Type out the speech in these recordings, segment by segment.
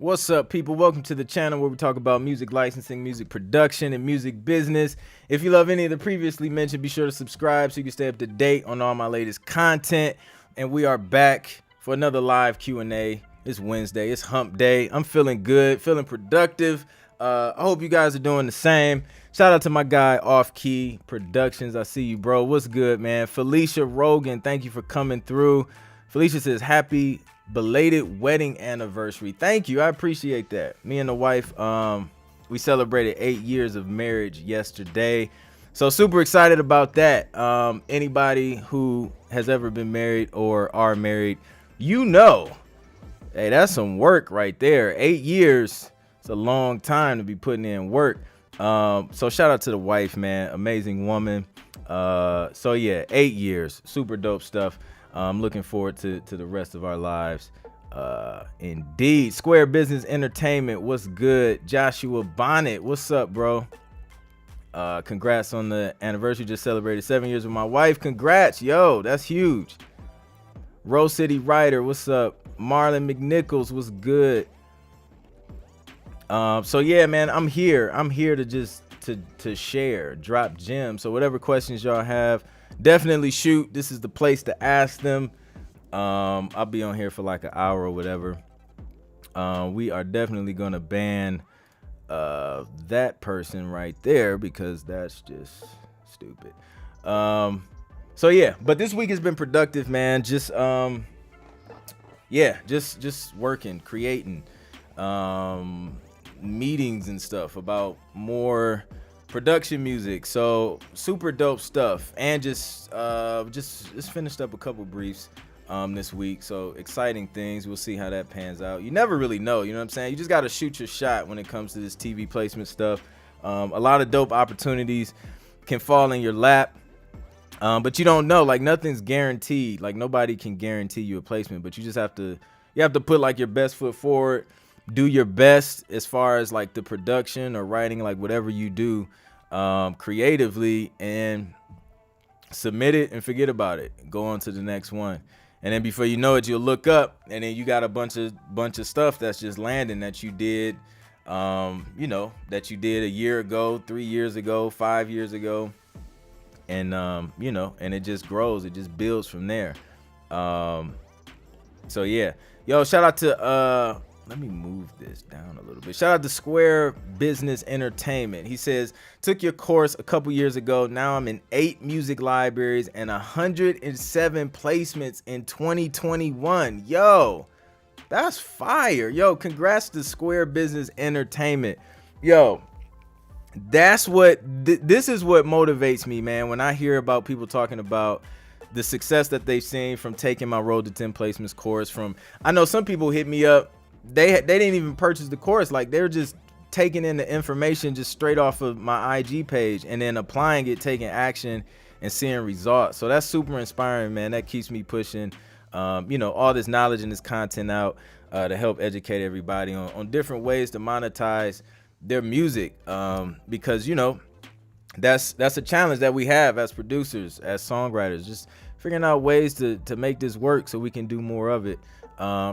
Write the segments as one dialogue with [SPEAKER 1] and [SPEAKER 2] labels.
[SPEAKER 1] What's up, people? Welcome to the channel where we talk about music licensing, music production, and music business. If you love any of the previously mentioned, be sure to subscribe so you can stay up to date on all my latest content. And we are back for another live Q&A. It's Wednesday. It's hump day. I'm feeling good, feeling productive. I hope you guys are doing the same. Shout out to my guy, Off Key Productions. I see you, bro. What's good, man? Felicia Rogan, thank you for coming through. Felicia says, happy belated wedding anniversary. Thank you. I appreciate that. Me and the wife, we celebrated 8 years of marriage yesterday. So super excited about that. Anybody who has ever been married or are married, you know, hey, that's some work right there. 8 years. It's a long time to be putting in work. So shout out to the wife, man. Amazing woman. So yeah, 8 years. Super dope stuff. I'm looking forward to the rest of our lives. Indeed. Square Business Entertainment, what's good? Joshua Bonnet, what's up, bro? Congrats on the anniversary. Just celebrated 7 years with my wife. Congrats, yo, that's huge. Rose City Writer, what's up? Marlon McNichols, what's good? So yeah, man, I'm here to just to share, drop gems. So whatever questions y'all have, definitely shoot. This is the place to ask them. I'll be on here for like an hour or whatever. We are definitely gonna ban that person right there because that's just stupid. So yeah, but this week has been productive, man. Just just working, creating meetings and stuff about more production music. So super dope stuff, and just finished up a couple briefs this week. So exciting things. We'll see how that pans out. You never really know, you know what I'm saying? You just got to shoot your shot when it comes to this TV placement stuff. A lot of dope opportunities can fall in your lap, but you don't know. Like, nothing's guaranteed. Like, nobody can guarantee you a placement, but you just have to put like your best foot forward, do your best as far as like the production or writing, like whatever you do creatively, and submit it and forget about it. Go on to the next one. And then before you know it, you'll look up and then you got a bunch of stuff that's just landing that you did, that you did a year ago, 3 years ago, 5 years ago. And, and it just grows. It just builds from there. So yeah, yo, shout out to, let me move this down a little bit. Shout out to Square Business Entertainment. He says, took your course a couple years ago. Now I'm in 8 music libraries and 107 placements in 2021. Yo, that's fire. Yo, congrats to Square Business Entertainment. Yo, that's what, this is what motivates me, man. When I hear about people talking about the success that they've seen from taking my Road to 10 Placements course. I know some people hit me up. They didn't even purchase the course. Like, they're just taking in the information just straight off of my IG page and then applying it, taking action, and seeing results. So that's super inspiring, man. That keeps me pushing, all this knowledge and this content out to help educate everybody on different ways to monetize their music. Because, that's a challenge that we have as producers, as songwriters, just figuring out ways to make this work so we can do more of it.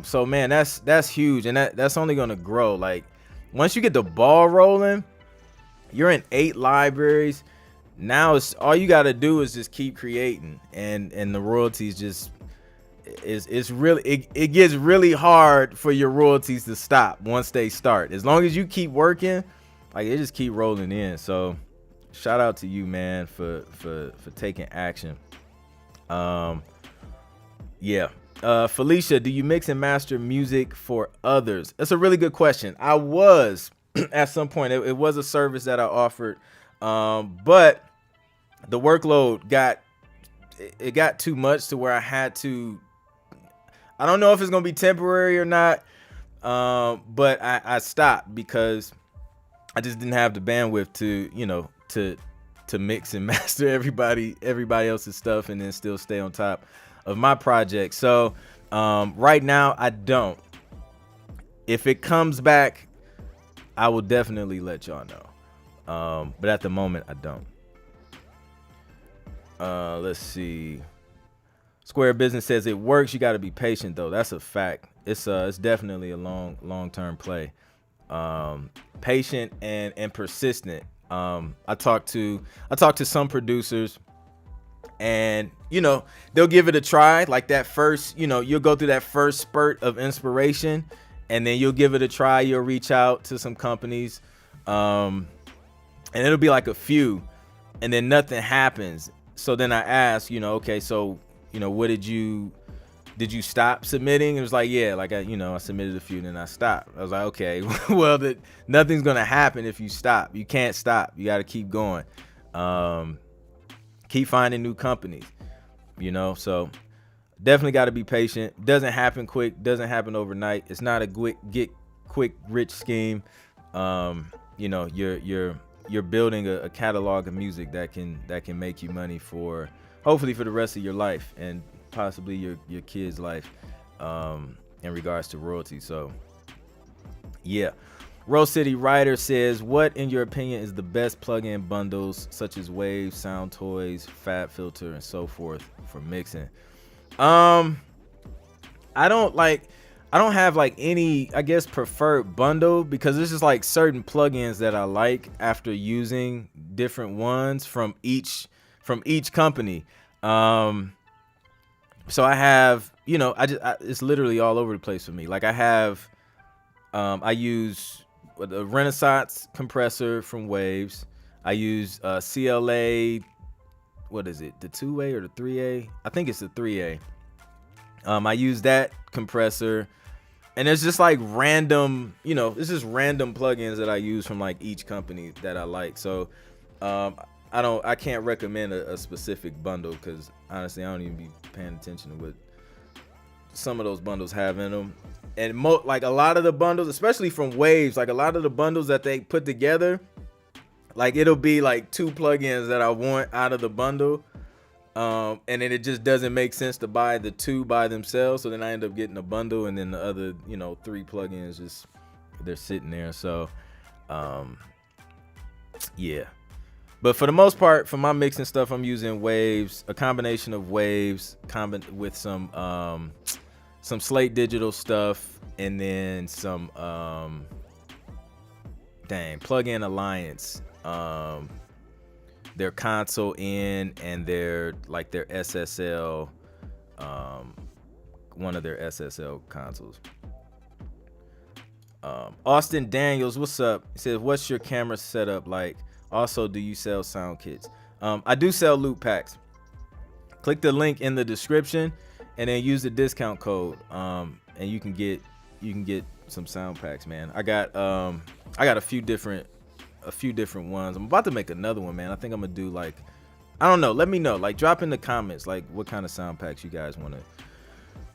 [SPEAKER 1] So man, that's huge, and that's only gonna grow. Like, once you get the ball rolling, you're in 8 libraries. Now it's all you got to do is just keep creating, and the royalties just it's really it gets really hard for your royalties to stop once they start. As long as you keep working, like, they just keep rolling in. So shout out to you, man, for taking action. Yeah. Felicia, do you mix and master music for others? That's a really good question. I was at some point. It was a service that I offered, but the workload got too much to where I had to. I don't know if it's gonna be temporary or not, but I stopped because I just didn't have the bandwidth to mix and master everybody else's stuff and then still stay on top of my project. So right now I don't. If it comes back, I will definitely let y'all know, but at the moment I don't. Let's see. Square Business says it works. You got to be patient though. That's a fact. It's definitely a long-term play. Patient and persistent. I talked to some producers, and they'll give it a try. Like that first, you'll go through that first spurt of inspiration, and then you'll give it a try. You'll reach out to some companies, and it'll be like a few, and then nothing happens. So then I ask, okay, so what did you stop submitting? It was like, yeah, like I submitted a few and then I stopped. I was like, okay, well, nothing's gonna happen if you stop. You can't stop. You got to keep going. Keep finding new companies. So definitely got to be patient. Doesn't happen quick. Doesn't happen overnight. It's not a get quick rich scheme. You're building a catalog of music that can make you money for hopefully for the rest of your life and possibly your kid's life in regards to royalties. So yeah. Rose City Rider says, what in your opinion is the best plug-in bundles such as Waves, Sound Toys, Fab Filter, and so forth for mixing? I don't have like any, I guess, preferred bundle, because it's just like certain plugins that I like after using different ones from each company. So I have, it's literally all over the place for me. Like I have, I use the Renaissance compressor from Waves. I use CLA, what is it, the 2A or the 3A? I think it's the 3A. I use that compressor, and it's just like random, it's just random plugins that I use from like each company that I like. So I can't recommend a specific bundle, because honestly I don't even be paying attention to what some of those bundles have in them. And like a lot of the bundles, especially from Waves, like a lot of the bundles that they put together, like it'll be like 2 plugins that I want out of the bundle, and then it just doesn't make sense to buy the 2 by themselves. So then I end up getting a bundle, and then the other 3 plugins just they're sitting there. So yeah. But for the most part, for my mixing stuff, I'm using Waves, a combination of Waves with some Slate Digital stuff, and then some Plug-in Alliance, their console in, and their SSL, one of their SSL consoles. Austin Daniels, what's up? He says, what's your camera setup like? Also, do you sell sound kits? I do sell loop packs. Click the link in the description and then use the discount code, and you can get some sound packs, man. I got a few different ones. I'm about to make another one, man. I think I'm gonna do like, I don't know. Let me know. Like, drop in the comments like what kind of sound packs you guys want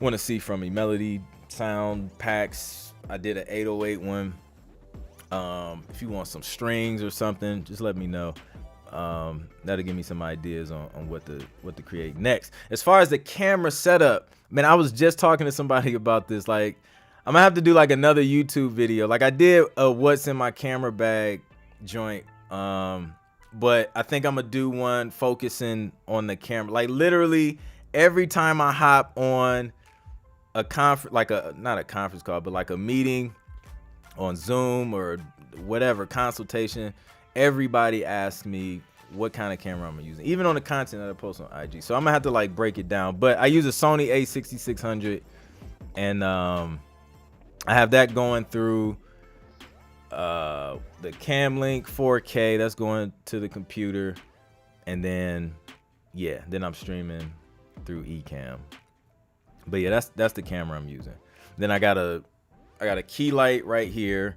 [SPEAKER 1] to see from me. Melody sound packs. I did an 808 one. If you want some strings or something, just let me know. That'll give me some ideas on what to create next. As far as the camera setup, man, I was just talking to somebody about this. Like, I'm gonna have to do like another YouTube video. Like I did a what's in my camera bag joint, but I think I'm gonna do one focusing on the camera. Like literally every time I hop on a not a conference call, but like a meeting on Zoom or whatever consultation, everybody asks me what kind of camera I'm using, even on the content that I post on IG. So I'm gonna have to like break it down. But I use a Sony A6600, and I have that going through the Camlink 4K. That's going to the computer, and then I'm streaming through Ecamm. But yeah, that's the camera I'm using. Then I got a key light right here.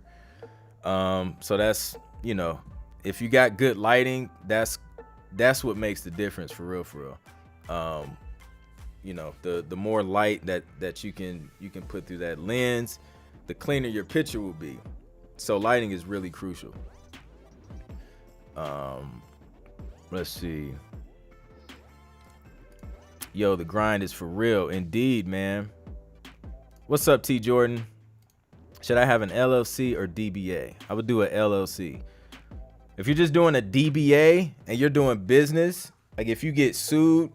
[SPEAKER 1] So that's, if you got good lighting, that's what makes the difference for real. The more light that you can put through that lens, the cleaner your picture will be. So lighting is really crucial. Let's see. Yo, the grind is for real. Indeed, man. What's up, T Jordan? Should I have an LLC or DBA? I would do a LLC. If you're just doing a DBA and you're doing business, like if you get sued,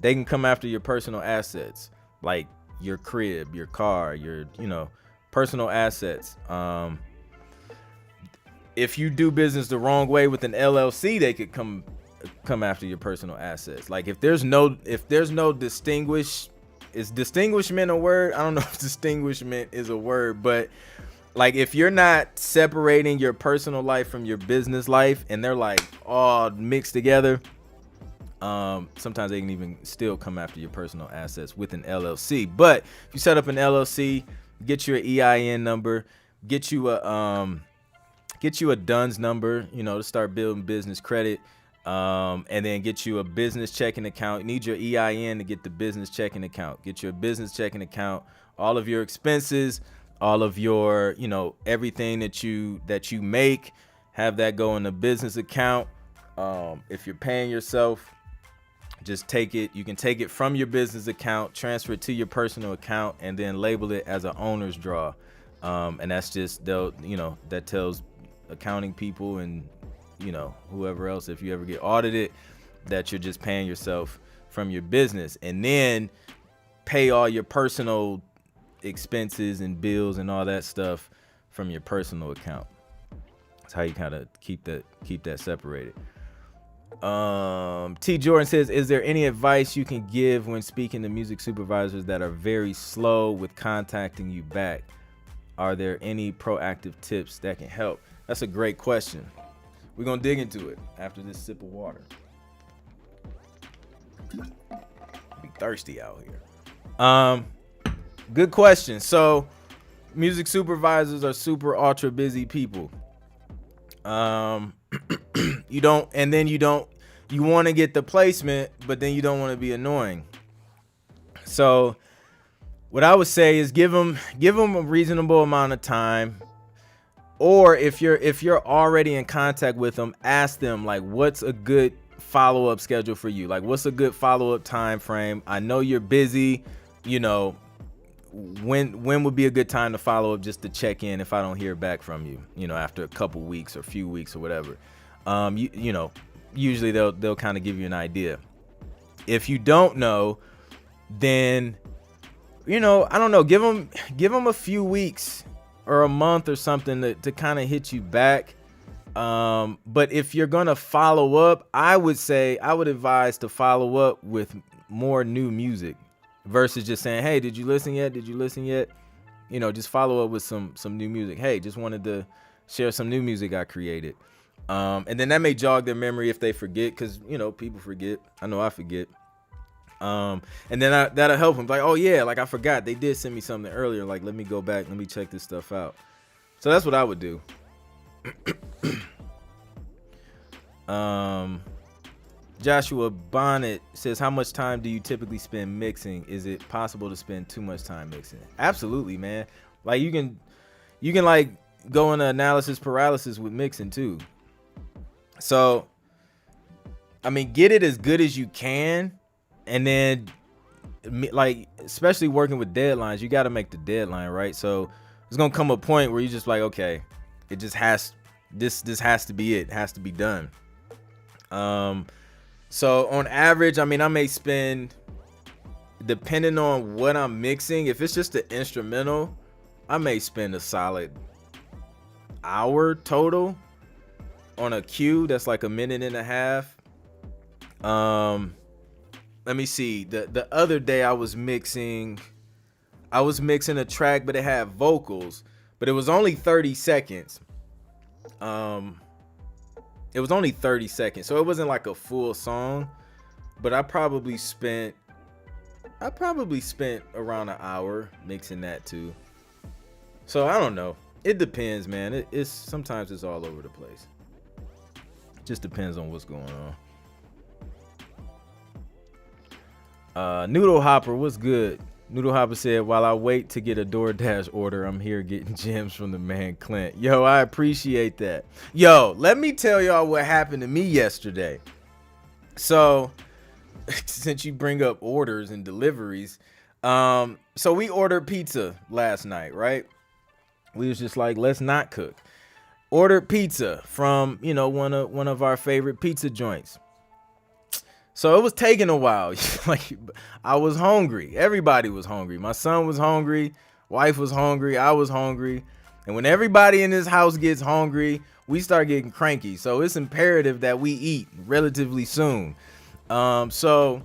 [SPEAKER 1] They can come after your personal assets, like your crib, your car, your, personal assets. If you do business the wrong way with an LLC, they could come after your personal assets. Like if there's no is distinguishment a word? I don't know if distinguishment is a word, but like if you're not separating your personal life from your business life and they're like all mixed together, sometimes they can even still come after your personal assets with an LLC. But if you set up an LLC, get you an EIN number, get you a DUNS number, to start building business credit, and then get you a business checking account. You need your EIN to get the business checking account. Get your business checking account, all of your expenses, all of your, everything that you make, have that go in the business account. If you're paying yourself, just take it. You can take it from your business account, transfer it to your personal account, and then label it as an owner's draw. And that's just, that tells accounting people and, whoever else, if you ever get audited, that you're just paying yourself from your business. And then pay all your personal expenses and bills and all that stuff from your personal account. That's how you kind of keep that separated. T. Jordan says, is there any advice you can give when speaking to music supervisors that are very slow with contacting you back? Are there any proactive tips that can help? That's a great question. We're going to dig into it after this sip of water. Be thirsty out here. Good question. So music supervisors are super ultra busy people. You want to get the placement, but then you don't want to be annoying. So what I would say is give them a reasonable amount of time. Or if you're already in contact with them, ask them like, what's a good follow-up schedule for you? Like, what's a good follow-up time frame? I know you're busy, when would be a good time to follow up, just to check in if I don't hear back from you, after a couple weeks or few weeks or whatever. Usually they'll kind of give you an idea. If you don't know, then, I don't know, give them a few weeks or a month or something to kind of hit you back. But if you're going to follow up, I would advise to follow up with more new music versus just saying, hey, did you listen yet? Just follow up with some new music. Hey, just wanted to share some new music I created. And then that may jog their memory if they forget, because, people forget. I know I forget. And then that'll help them. Like, oh, yeah, like I forgot. They did send me something earlier. Like, let me go back. Let me check this stuff out. So that's what I would do. Joshua Bonnet says, how much time do you typically spend mixing? Is it possible to spend too much time mixing? Absolutely, man. Like you can like go into analysis paralysis with mixing too. So, I mean, get it as good as you can. And then like, especially working with deadlines, you got to make the deadline, right? So there's going to come a point where you just like, okay, it just has, this has to be it has to be done. So on average, I mean, I may spend, depending on what I'm mixing, if it's just an instrumental, I may spend a solid hour total on a cue that's like a minute and a half. Let me see. The other day I was mixing a track, but it had vocals, but it was only 30 seconds. It was only 30 seconds, so it wasn't like a full song, but I probably spent around an hour mixing that too. So I don't know. It depends, man. It's sometimes it's all over the place. It just depends on what's going on. Noodle Hopper, what's good? Noodle Hopper said, while I wait to get a DoorDash order, I'm here getting gems from the man Clint. Yo, I appreciate that. Yo, let me tell y'all what happened to me yesterday. So, since you bring up orders and deliveries, so we ordered pizza last night, right? We was just like, let's not cook. Ordered pizza from, one of our favorite pizza joints. So it was taking a while. Like, I was hungry. Everybody was hungry. My son was hungry. Wife was hungry. I was hungry. And when everybody in this house gets hungry, we start getting cranky. So it's imperative that we eat relatively soon. So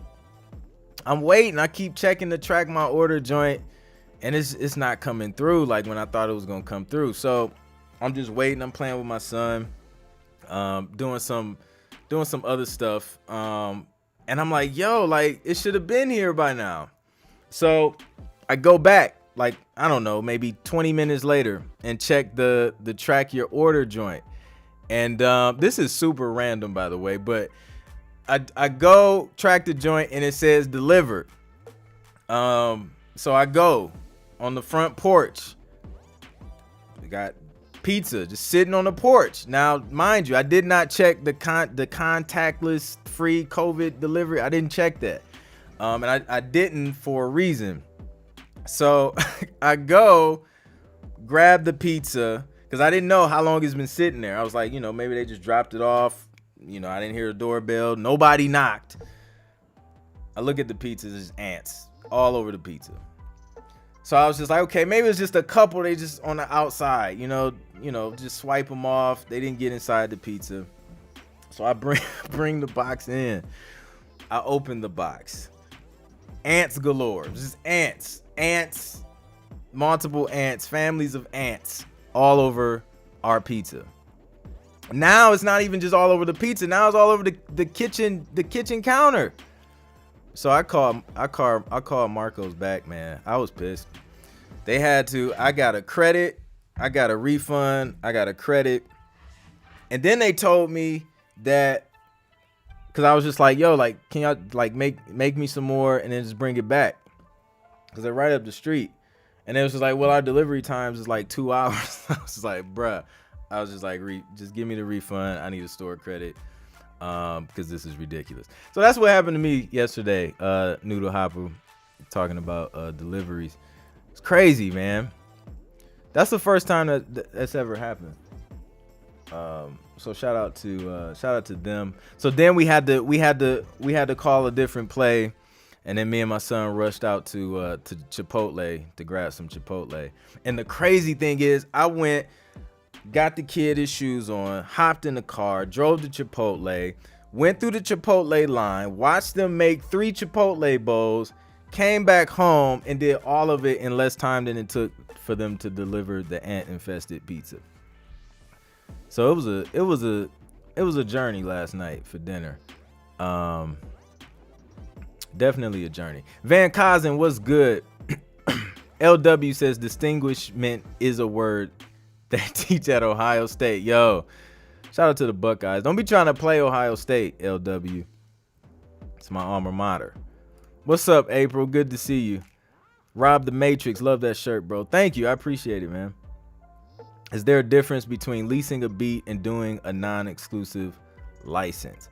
[SPEAKER 1] I'm waiting. I keep checking to track my order joint, and it's not coming through like when I thought it was gonna come through. So I'm just waiting. I'm playing with my son, doing some other stuff. And I'm like, yo, like, it should have been here by now. So I go back, like, I don't know, maybe 20 minutes later, and check the track your order joint. And this is super random, by the way, but I go track the joint and it says delivered. So I go on the front porch. We got pizza just sitting on the porch. Now, mind you, I did not check the contactless free COVID delivery. I didn't check that. And I didn't for a reason. So I go grab the pizza because I didn't know how long it's been sitting there. I was like, maybe they just dropped it off. I didn't hear a doorbell. Nobody knocked. I look at the pizza. There's ants all over the pizza. So I was just like, okay, maybe it's just a couple. They just on the outside, just swipe them off. They didn't get inside the pizza. So I bring the box in. I open the box. Ants galore. Just ants, multiple ants, families of ants all over our pizza. Now it's not even just all over the pizza. Now it's all over the kitchen counter. So I called Marco's back, man. I was pissed. They had to. I got a credit. I got a refund. I got a credit. And then they told me that, because I was just like, yo, like, can y'all like make me some more and then just bring it back? Because they're right up the street. And it was just like, well, our delivery times is like 2 hours. I was just like, bruh. I was just like, just give me the refund. I need a store credit. Because this is ridiculous. So that's what happened to me yesterday. Noodle Hopper talking about deliveries. It's crazy, man. That's the first time that's ever happened. So shout out to them. So then we had to call a different play, and then me and my son rushed out to Chipotle to grab some Chipotle. And the crazy thing is, I went, got the kid his shoes on, hopped in the car, drove to Chipotle, went through the Chipotle line, watched them make 3 Chipotle bowls, came back home and did all of it in less time than it took for them to deliver the ant-infested pizza. So it was a journey last night for dinner. Definitely a journey. Van Cozen, what's good? LW says distinguishment is a word they teach at Ohio State. Yo, shout out to the Buckeyes. Don't be trying to play Ohio State, LW. It's my alma mater. What's up, April? Good to see you. Rob the Matrix. Love that shirt, bro. Thank you. I appreciate it, man. Is there a difference between leasing a beat and doing a non-exclusive license?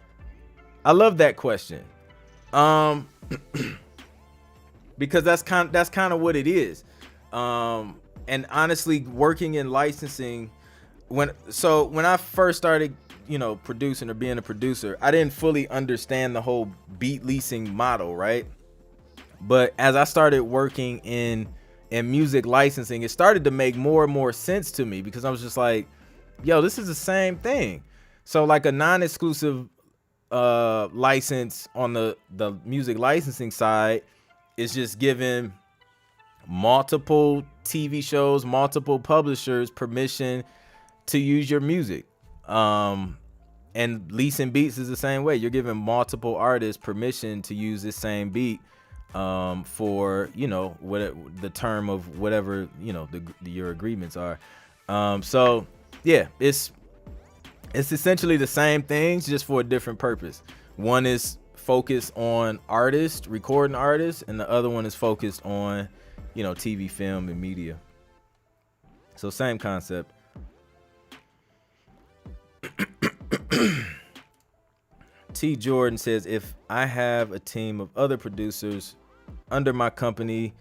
[SPEAKER 1] I love that question. Because that's kind of what it is. And honestly, working in licensing, when I first started, producing or being a producer, I didn't fully understand the whole beat leasing model, right? But as I started working in music licensing, it started to make more and more sense to me, because I was just like, yo, this is the same thing. So like a non-exclusive license on the music licensing side is just giving multiple TV shows, multiple publishers permission to use your music. And leasing beats is the same way. You're giving multiple artists permission to use this same beat for what the term of whatever your agreements are. So yeah, it's essentially the same things, just for a different purpose. One is focused on artists, recording artists, and the other one is focused on TV, film, and media. So same concept. T. Jordan says, if I have a team of other producers under my company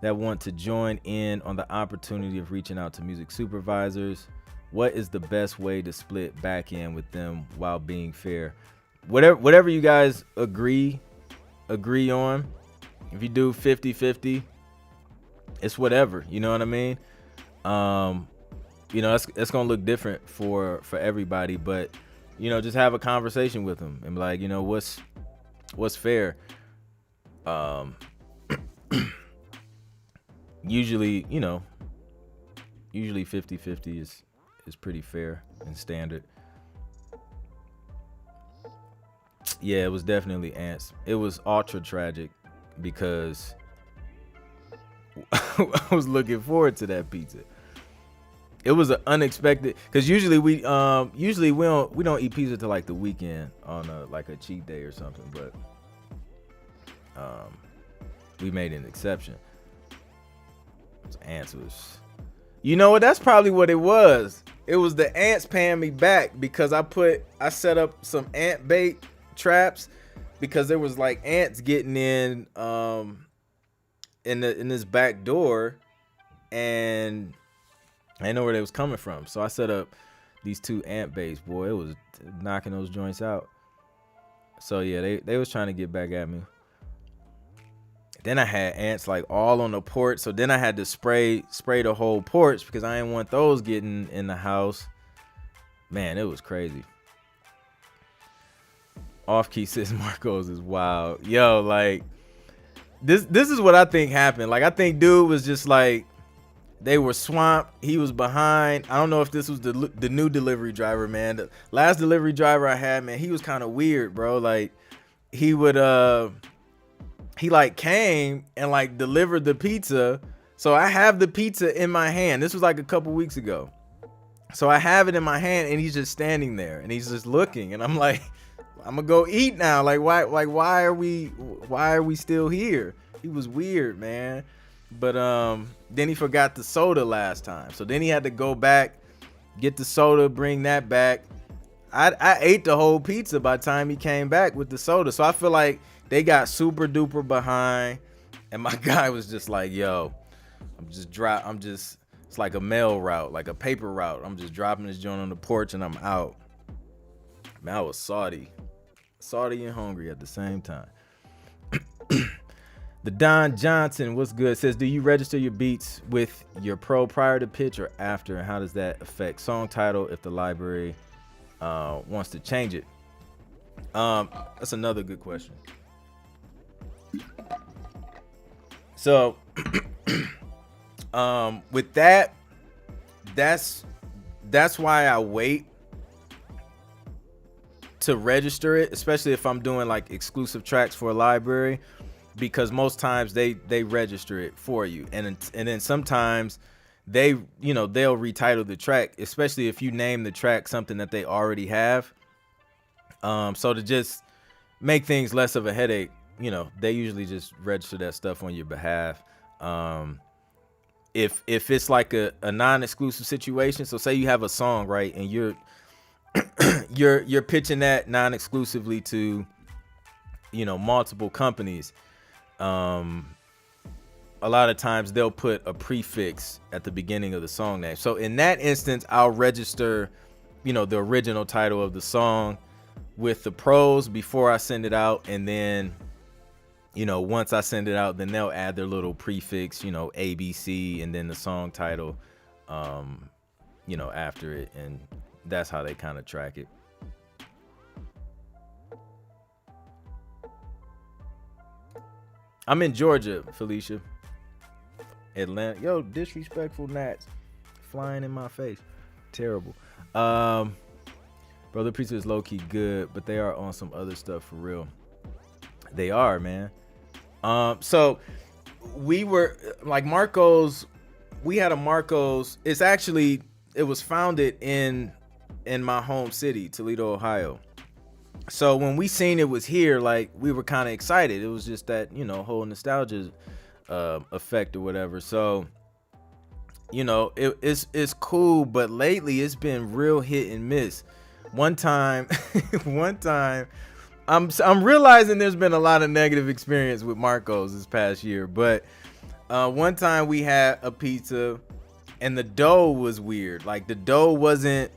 [SPEAKER 1] that want to join in on the opportunity of reaching out to music supervisors, what is the best way to split back in with them while being fair? whatever you guys agree on. If you do 50-50, it's whatever, you know what I mean? You know, it's gonna look different for everybody, but you know, just have a conversation with them and be like, you know, what's fair. Usually 50-50 is pretty fair and standard. Yeah, it was definitely ants. It was ultra tragic because I was looking forward to that pizza. It was an unexpected, because usually we don't eat pizza till like the weekend on a cheat day or something, but we made an exception. Ants was, you know what? That's probably what it was. It was the ants paying me back because I set up some ant bait traps because there was like ants getting in this back door, and I didn't know where they was coming from. So I set up these 2 ant baits. Boy, it was knocking those joints out. So yeah, they was trying to get back at me. Then I had ants like all on the porch. So then I had to spray the whole porch because I didn't want those getting in the house. Man, it was crazy. Off key says Marcos is wild. Yo, like this is what I think happened. Like I think dude was just like, they were swamped. He was behind. I don't know if this was the new delivery driver, man. The last delivery driver I had, man, he was kind of weird, bro. Like he would he like came and like delivered the pizza. So I have the pizza in my hand. This was like a couple weeks ago. So I have it in my hand and he's just standing there and he's just looking, and I'm like, I'm gonna go eat now. Like why are we still here? He was weird, man. But then he forgot the soda last time. So then he had to go back, get the soda, bring that back. I ate the whole pizza by the time he came back with the soda. So I feel like they got super duper behind. And my guy was just like, yo, it's like a mail route, like a paper route. I'm just dropping this joint on the porch and I'm out. Man, I was salty and hungry at the same time. The Don Johnson, what's good, says, do you register your beats with your pro prior to pitch or after? And how does that affect song title if the library wants to change it? That's another good question. So with that's why I wait to register it, especially if I'm doing like exclusive tracks for a library, because most times they register it for you, and then sometimes they'll retitle the track, especially if you name the track something that they already have. So to just make things less of a headache, they usually just register that stuff on your behalf. If it's like a non-exclusive situation, so say you have a song, right, and you're pitching that non-exclusively to multiple companies, a lot of times they'll put a prefix at the beginning of the song name. So in that instance, I'll register the original title of the song with the pros before I send it out, and then once I send it out, then they'll add their little prefix, ABC, and then the song title after it, and that's how they kind of track it. I'm in Georgia, Felicia. Atlanta. Yo, disrespectful gnats flying in my face. Terrible. Brother Pizza is low-key good, but they are on some other stuff for real. They are, man. So we were like Marco's. We had a Marco's. It was founded in my home city, Toledo, Ohio. So when we seen it was here, like we were kind of excited. It was just that, whole nostalgia effect or whatever. So, it's cool, but lately it's been real hit and miss. One time, I'm realizing there's been a lot of negative experience with Marco's this past year, but one time we had a pizza and the dough was weird. Like the dough wasn't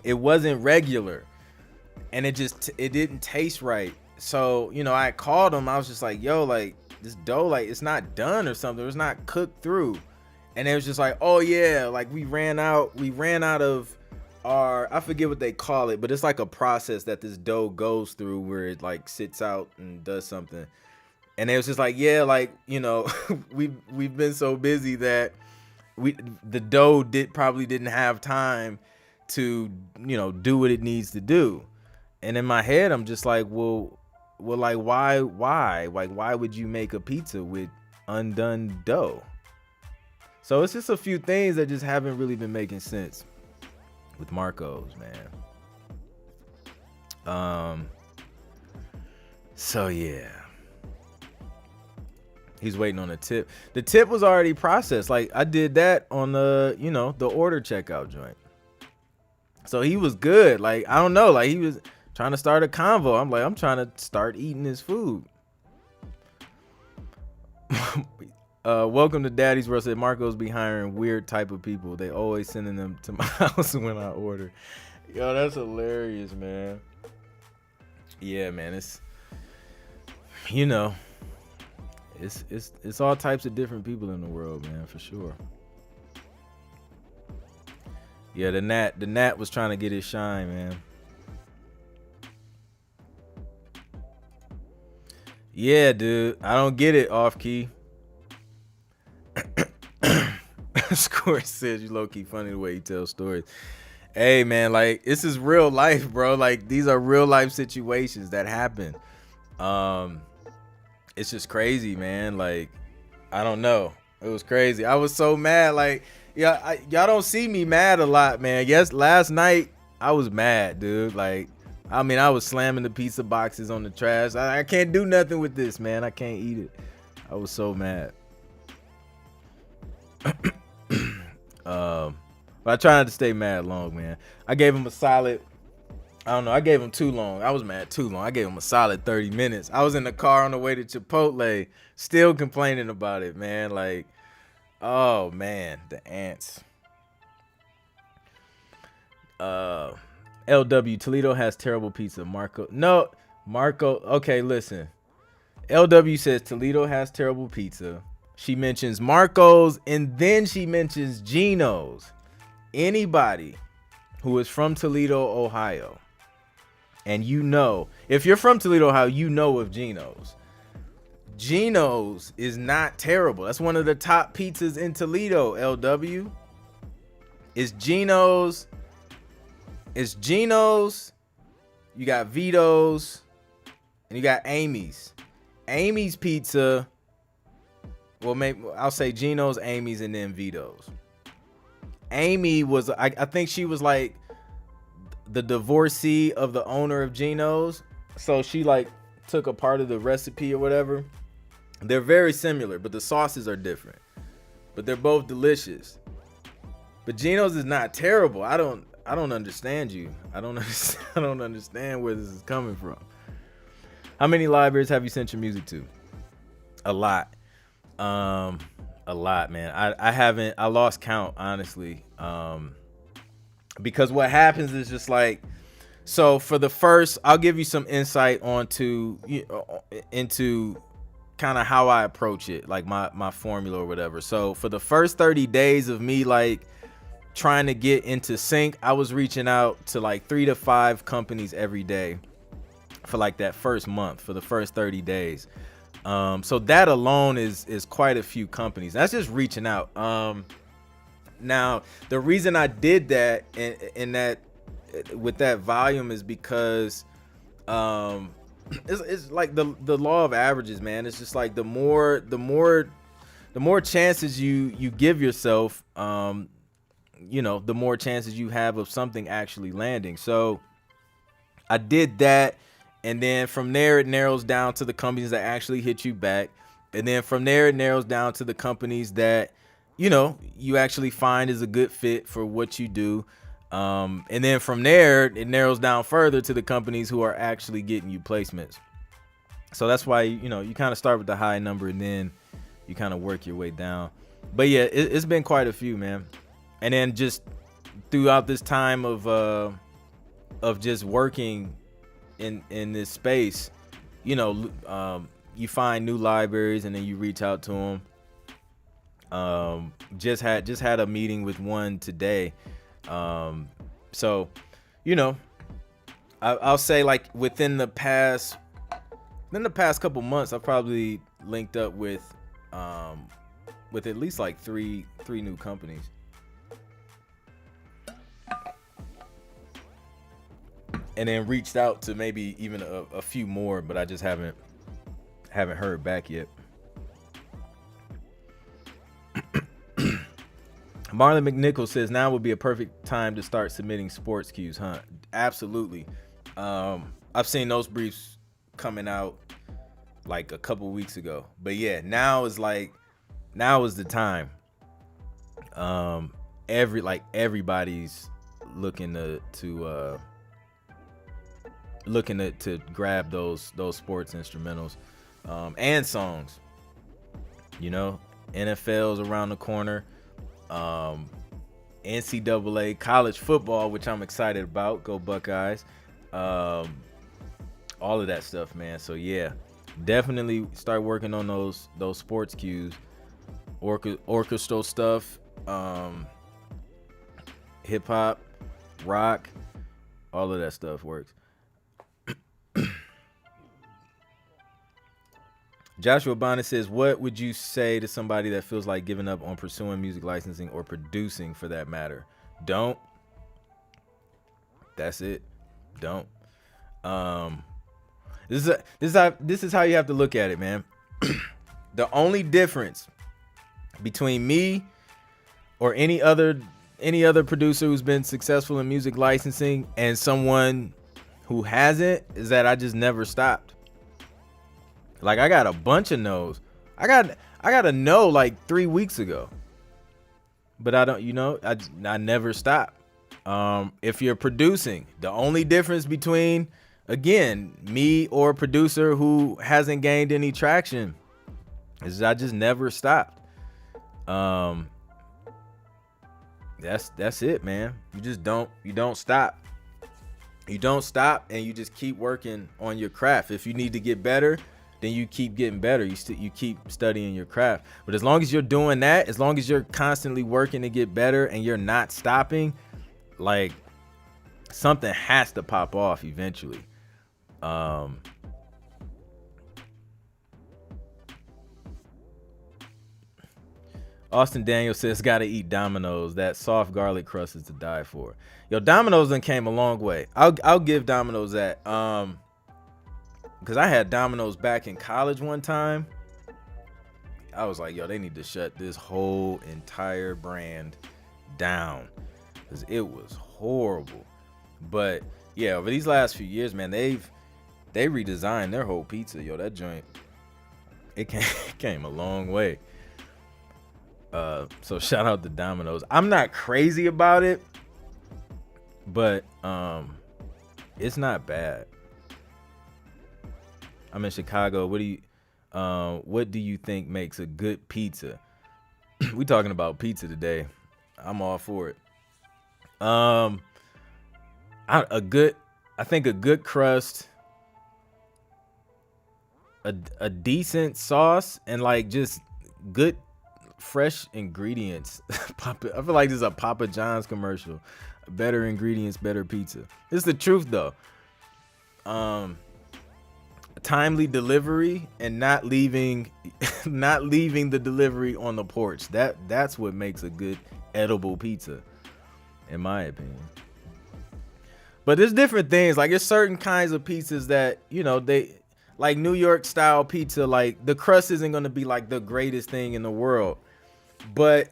[SPEAKER 1] regular. and it didn't taste right. So, you know, I called him. I was just like, yo, like this dough, like it's not done or something. It's not cooked through. And it was just like, oh yeah, like we ran out of our, I forget what they call it, but it's like a process that this dough goes through where it like sits out and does something. And it was just like, yeah, like, you know, we've been so busy that the dough probably didn't have time to, you know, do what it needs to do. And in my head, I'm just like, well, like why? Like why would you make a pizza with undone dough? So it's just a few things that just haven't really been making sense with Marco's, man. So yeah. He's waiting on a tip. The tip was already processed. Like I did that on the, you know, the order checkout joint. So he was good. Like, I don't know. Like he was trying to start a convo. I'm like, I'm trying to start eating his food. Welcome to Daddy's World. Said Marco's be hiring weird type of people. They always sending them to my house when I order. Yo, that's hilarious, man. Yeah, man. It's, you know, it's all types of different people in the world, man, for sure. Yeah, the gnat was trying to get his shine, man. Yeah, dude. I don't get it, off key. Score says you low key funny the way you tell stories. Hey man, like this is real life, bro. Like these are real life situations that happen. It's just crazy, man. Like I don't know. It was crazy. I was so mad. Like y'all don't see me mad a lot, man. Yes, last night I was mad, dude. Like I mean, I was slamming the pizza boxes on the trash. I can't do nothing with this, man. I can't eat it. I was so mad. But I try not to stay mad long, man. I gave him a solid, I don't know, I gave him too long. I was mad too long. I gave him a solid 30 minutes. I was in the car on the way to Chipotle, still complaining about it, man. Like, oh man, the ants. LW, Toledo has terrible pizza. Marco, okay, listen. LW says Toledo has terrible pizza. She mentions Marco's, and then she mentions Gino's. Anybody who is from Toledo, Ohio, and you know, if you're from Toledo, Ohio, you know of Gino's. Gino's is not terrible. That's one of the top pizzas in Toledo, LW. It's Gino's. It's Gino's. You got Vito's, and you got Amy's. Amy's Pizza. Well, maybe I'll say Gino's, Amy's, and then Vito's. Amy was, I think she was like the divorcee of the owner of Gino's. So she like took a part of the recipe or whatever. They're very similar, but the sauces are different. But they're both delicious. But Gino's is not terrible. I don't understand you. I don't understand where this is coming from. How many libraries have you sent your music to? A lot. A lot, man. I lost count, honestly. Because what happens is just like, so for the first, I'll give you some insight into kind of how I approach it, like my formula or whatever. So for the first 30 days of me like trying to get into sync, I was reaching out to like 3 to 5 companies every day for like that first month, for the first 30 days. So that alone is quite a few companies. That's just reaching out. Now the reason I did that in that with that volume is because it's like the law of averages, man. It's just like the more chances you give yourself, you know, the more chances you have of something actually landing. So I did that. And then from there, it narrows down to the companies that actually hit you back. And then from there, it narrows down to the companies that, you know, you actually find is a good fit for what you do. And then from there, it narrows down further to the companies who are actually getting you placements. So that's why, you know, you kind of start with the high number and then you kind of work your way down. But yeah, it's been quite a few, man. And then just throughout this time of just working in this space, you know, you find new libraries and then you reach out to them. Just had a meeting with one today. So, you know, I'll say like within the past couple months, I've probably linked up with at least like three new companies. And then reached out to maybe even a few more, but I just haven't heard back yet. Marlon McNichol says now would be a perfect time to start submitting sports cues, huh? Absolutely. I've seen those briefs coming out like a couple weeks ago, but yeah, now is the time. Everybody's looking to grab those sports instrumentals and songs. You know, NFL's around the corner. NCAA, college football, which I'm excited about. Go Buckeyes. All of that stuff, man. So yeah, definitely start working on those sports cues, orchestral stuff, hip hop, rock, all of that stuff works. Joshua Bonnet says, what would you say to somebody that feels like giving up on pursuing music licensing or producing for that matter? Don't. That's it. Don't. This is how you have to look at it, man. The only difference between me or any other producer who's been successful in music licensing and someone who hasn't is that I just never stopped. Like I got a bunch of no's. I got a no like 3 weeks ago. But I don't, I never stop. If you're producing, the only difference between, again, me or a producer who hasn't gained any traction is I just never stopped. That's it, man. You don't stop. You don't stop, and you just keep working on your craft. If you need to get better, then you keep getting better. You keep studying your craft. But as long as you're doing that, as long as you're constantly working to get better and you're not stopping, like something has to pop off eventually. Austin Daniel says, gotta eat Domino's. That soft garlic crust is to die for. Yo, Domino's done came a long way. I'll give Domino's that. Because I had Domino's back in college one time. I was like, yo, they need to shut this whole entire brand down. Because it was horrible. But yeah, over these last few years, man, they redesigned their whole pizza. Yo, that joint, it came a long way. So shout out to Domino's. I'm not crazy about it, but it's not bad. I'm in Chicago. What do you think makes a good pizza? We talking about pizza today. I'm all for it. I think a good crust, a decent sauce, and like just good fresh ingredients. I feel like this is a Papa John's commercial. Better ingredients, better pizza. It's the truth though. Timely delivery and not leaving the delivery on the porch. That's what makes a good edible pizza, in my opinion. But there's different things. Like there's certain kinds of pizzas that, they like New York style pizza, like the crust isn't gonna be like the greatest thing in the world. But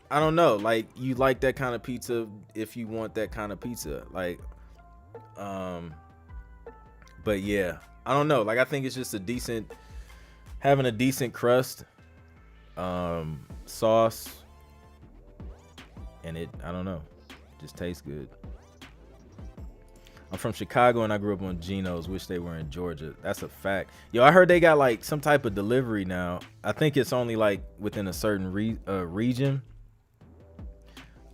[SPEAKER 1] I don't know, like you like that kind of pizza if you want that kind of pizza. Like but yeah, I don't know. Like I think it's just having a decent crust, sauce, and I don't know, just tastes good. I'm from Chicago and I grew up on Geno's. Wish they were in Georgia. That's a fact. Yo, I heard they got like some type of delivery now. I think it's only like within a certain region.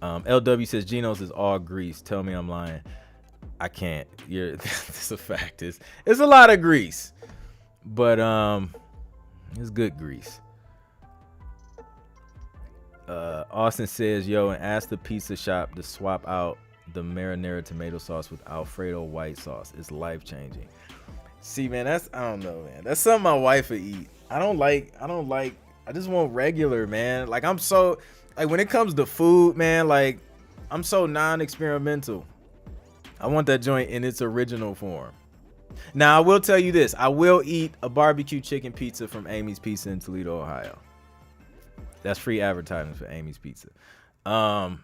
[SPEAKER 1] LW says Geno's is all grease. Tell me I'm lying. I can't. It's a fact. It's a lot of grease, but it's good grease. Austin says, yo, and ask the pizza shop to swap out the marinara tomato sauce with Alfredo white sauce. It's life changing. See, man, I don't know, man. That's something my wife would eat. I don't like. I just want regular, man. Like, I'm so, like, when it comes to food, man, like, I'm so non-experimental. I want that joint in its original form. Now, I will tell you this. I will eat a barbecue chicken pizza from Amy's Pizza in Toledo, Ohio. That's free advertising for Amy's Pizza. I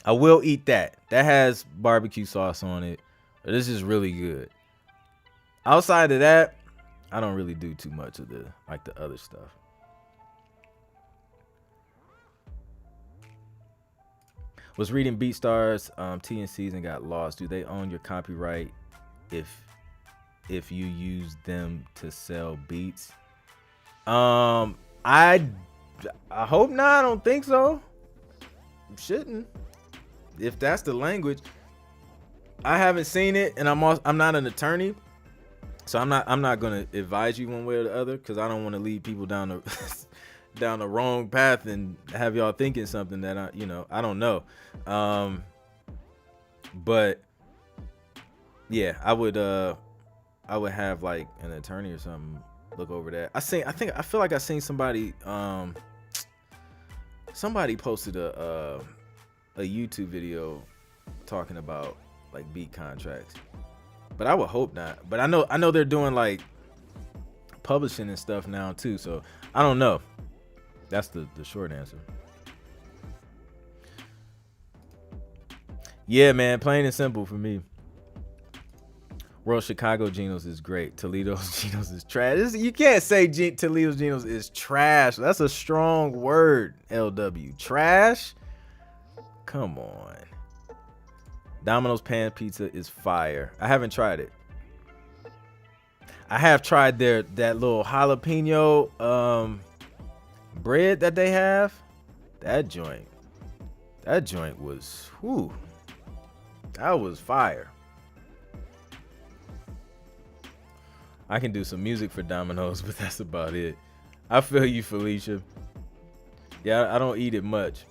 [SPEAKER 1] will eat that. That has barbecue sauce on it. This is really good. Outside of that, I don't really do too much of the other stuff. Was reading BeatStars T&Cs and got lost. Do they own your copyright if you use them to sell beats? I hope not. I don't think so. Shouldn't. If that's the language. I haven't seen it, and I'm not an attorney, so I'm not gonna advise you one way or the other, because I don't want to lead people down the wrong path and have y'all thinking something that I don't know. But yeah, I would have like an attorney or something look over that. I feel like I seen somebody posted a YouTube video talking about like beat contracts, but I would hope not. But I know they're doing like publishing and stuff now too, so I don't know. That's the short answer. Yeah, man, plain and simple for me. World Chicago Genos is great. Toledo's Genos is trash. You can't say Toledo's Genos is trash. That's a strong word, LW. Trash? Come on. Domino's Pan Pizza is fire. I haven't tried it. I have tried that little jalapeno bread that they have. That joint was, whew, that was fire. I can do some music for Domino's, but that's about it. I feel you, Felicia. Yeah, I don't eat it much.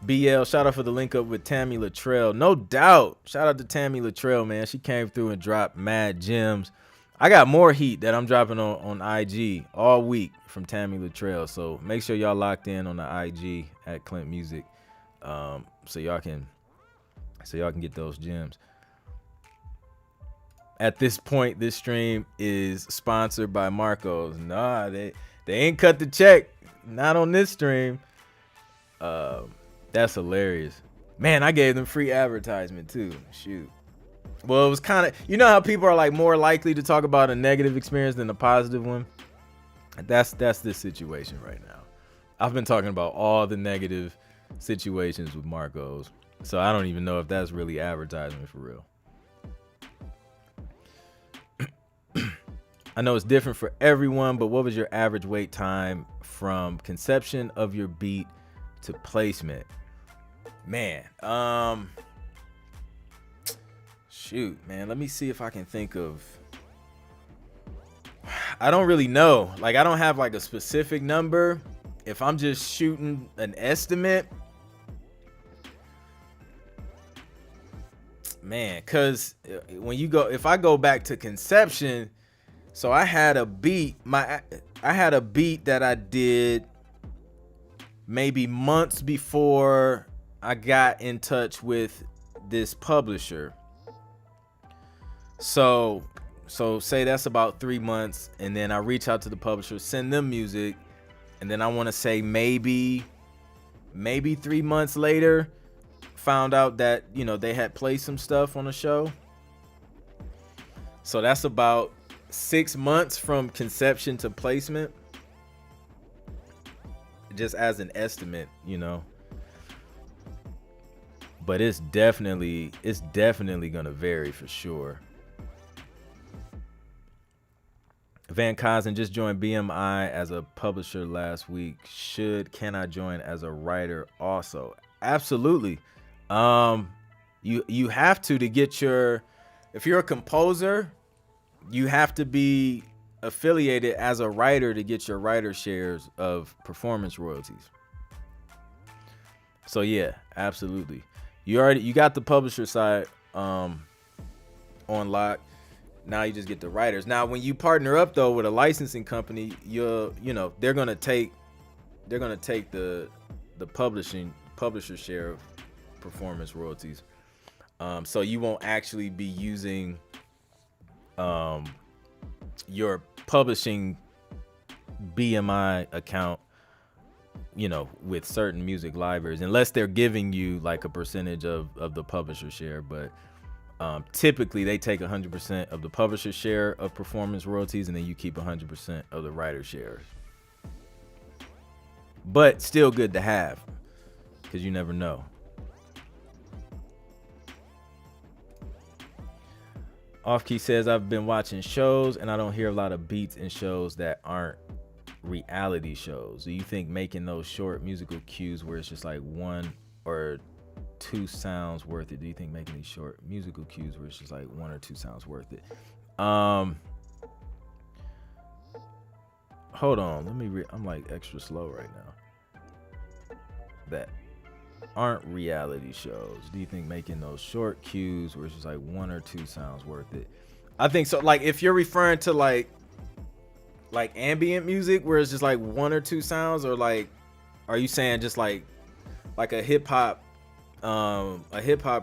[SPEAKER 1] BL, shout out for the link up with Tammy Latrell. No doubt. Shout out to Tammy Latrell, man. She came through and dropped mad gems. I got more heat that I'm dropping on IG all week from Tammy Latrell. So make sure y'all locked in on the IG at ClintMusic, so y'all can get those gems. At this point, this stream is sponsored by Marcos. Nah, they ain't cut the check. Not on this stream. That's hilarious. Man, I gave them free advertisement too. Shoot. Well, it was kind of, you know how people are like more likely to talk about a negative experience than a positive one? That's this situation right now. I've been talking about all the negative situations with Marcos. So I don't even know if that's really advertisement for real. I know it's different for everyone, but what was your average wait time from conception of your beat to placement? Man, shoot, man, let me see if I can think of, I don't really know. Like, I don't have like a specific number. If I'm just shooting an estimate, man, cause if I go back to conception, so I had a beat, that I did maybe months before I got in touch with this publisher. So say that's about 3 months, and then I reach out to the publisher, send them music, and then I want to say maybe 3 months later, found out that, they had placed some stuff on the show. So that's about 6 months from conception to placement, just as an estimate, but it's definitely gonna vary for sure. Van Kozen just joined BMI as a publisher last week. Can I join as a writer also? Absolutely. You have to get your, if you're a composer, you have to be affiliated as a writer to get your writer shares of performance royalties. So yeah, absolutely. You got the publisher side on lock. Now you just get the writers. Now when you partner up though with a licensing company, they're gonna take the publisher share of performance royalties. So you won't actually be using your publishing BMI account, with certain music libraries, unless they're giving you like a percentage of the publisher share. But typically they take 100% of the publisher share of performance royalties, and then you keep 100% of the writer shares. But still good to have, because you never know. Offkey says, I've been watching shows and I don't hear a lot of beats in shows that aren't reality shows. Do you think making those short musical cues where it's just like one or two sounds worth it? Do you think making these short musical cues where it's just like one or two sounds worth it? Hold on, let me I'm like extra slow right now. That aren't reality shows. Do you think making those short cues where it's just like one or two sounds worth it? I think so. Like if you're referring to like ambient music where it's just like one or two sounds, or like, are you saying just like a hip hop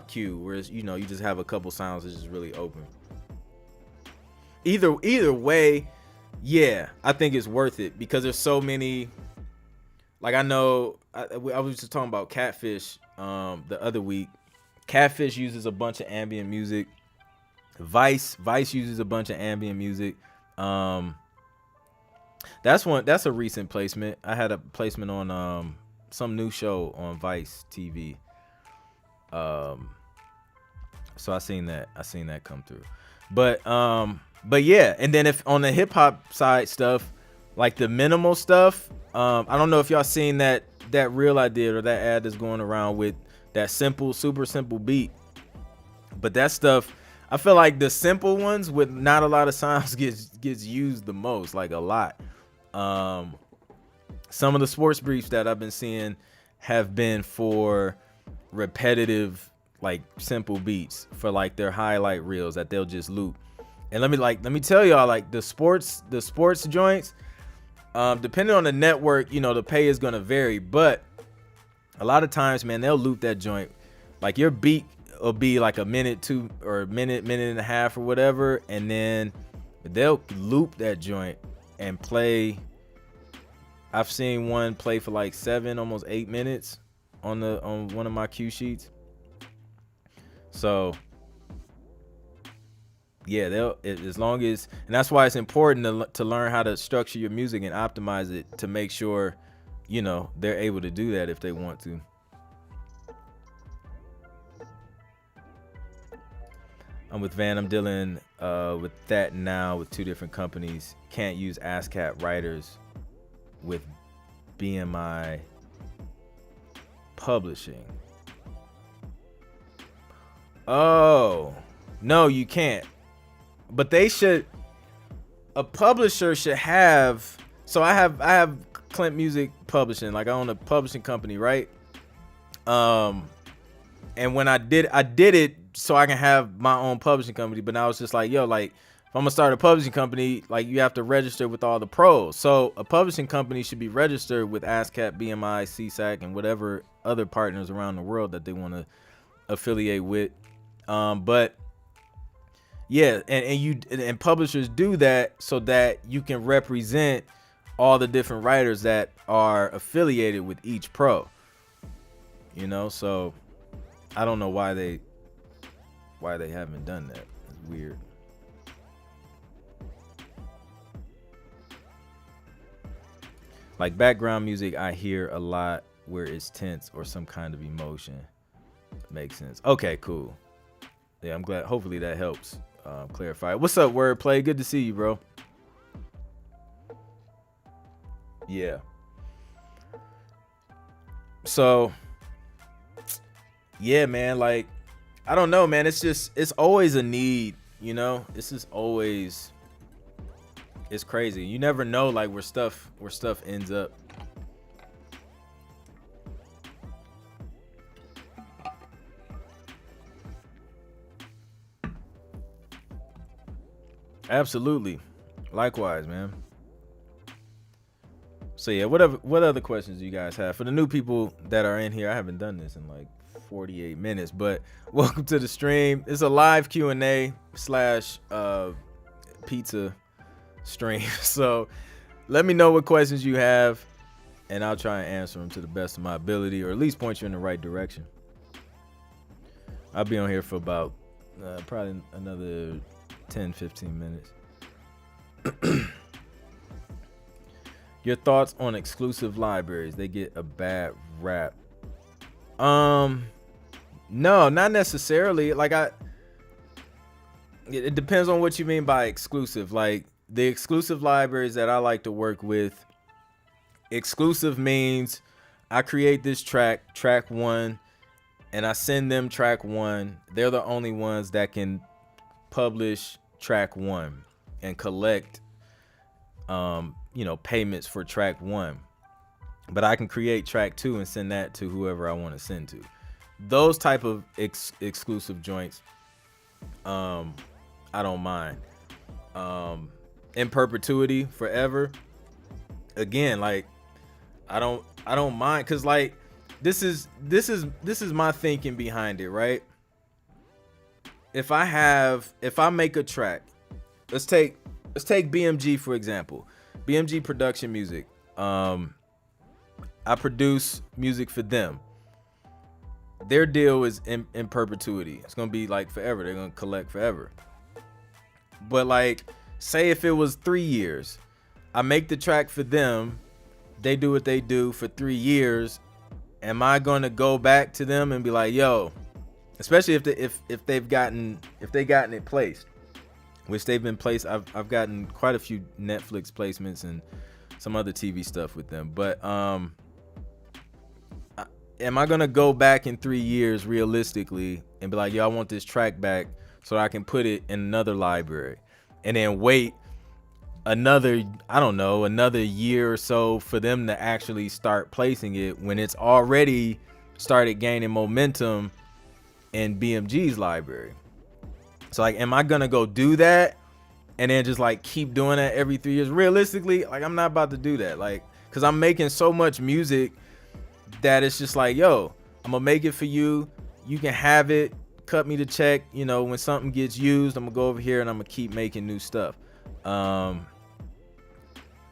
[SPEAKER 1] cue where it's, you just have a couple sounds that's just really open? Either way, yeah, I think it's worth it, because there's so many. Like I know I was just talking about Catfish the other week. Catfish uses a bunch of ambient music. Vice uses a bunch of ambient music. That's a recent placement. I had a placement on some new show on Vice TV. So I seen that come through. But yeah, and then if on the hip hop side stuff, like the minimal stuff, I don't know if y'all seen that reel I did, or that ad that's going around with that super simple beat. But that stuff, I feel like the simple ones with not a lot of sounds gets used the most, like a lot. Some of the sports briefs that I've been seeing have been for repetitive, like simple beats for like their highlight reels that they'll just loop. And let me tell y'all, like the sports joints, depending on the network, the pay is gonna vary, but a lot of times, man, they'll loop that joint. Like your beat will be like a minute and a half or whatever, and then they'll loop that joint and play. I've seen one play for like 7, almost 8 minutes on one of my cue sheets. So yeah, as long as, and that's why it's important to learn how to structure your music and optimize it to make sure, they're able to do that if they want to. I'm with Van. I'm dealing with that now with 2 different companies. Can't use ASCAP writers with BMI publishing. Oh, no, you can't. But they should. A publisher should have. So I have ClintMusic publishing. Like I own a publishing company, right? And when I did it so I can have my own publishing company. But now it's just like, yo, like if I'm gonna start a publishing company, like you have to register with all the pros. So a publishing company should be registered with ASCAP, BMI, CSAC, and whatever other partners around the world that they want to affiliate with. But yeah, and publishers do that so that you can represent all the different writers that are affiliated with each pro. So I don't know why they haven't done that. It's weird. Like background music, I hear a lot where it's tense or some kind of emotion. Makes sense. Okay, cool. Yeah, I'm glad. Hopefully that helps clarify. What's up, Wordplay? Good to see you, bro. Yeah. So, yeah, man. Like, I don't know, man. It's always a need, you know. This is always, it's crazy. You never know, like where stuff ends up. Absolutely. Likewise, man. So yeah, what other questions do you guys have? For the new people that are in here, I haven't done this in like 48 minutes, but welcome to the stream. It's a live Q&A / pizza stream. So let me know what questions you have, and I'll try and answer them to the best of my ability, or at least point you in the right direction. I'll be on here for about probably another 10-15 minutes. Your thoughts on exclusive libraries? They get a bad rap. No, not necessarily. Like it depends on what you mean by exclusive. Like the exclusive libraries that I like to work with, exclusive means I create this track 1, and I send them track 1. They're the only ones that can publish track 1 and collect payments for track 1, but I can create track 2 and send that to whoever I want to send to. Those type of exclusive joints, I don't mind. In perpetuity, forever, again, like I don't mind, because like this is my thinking behind it, right? If I make a track, let's take BMG for example. BMG Production Music. I produce music for them. Their deal is in perpetuity. It's gonna be like forever. They're gonna collect forever. But like, say if it was 3 years, I make the track for them. They do what they do for 3 years. Am I gonna go back to them and be like, yo? Especially if they gotten it placed, which they've been placed. I've gotten quite a few Netflix placements and some other TV stuff with them. But am I gonna go back in 3 years realistically and be like, yo, I want this track back so I can put it in another library, and then wait another year or so for them to actually start placing it when it's already started gaining momentum in BMG's library? So like, am I gonna go do that and then just like keep doing that every 3 years? Realistically, like I'm not about to do that, like, because I'm making so much music that it's just like, yo, I'm gonna make it for you, you can have it, cut me the check, when something gets used, I'm gonna go over here and I'm gonna keep making new stuff. And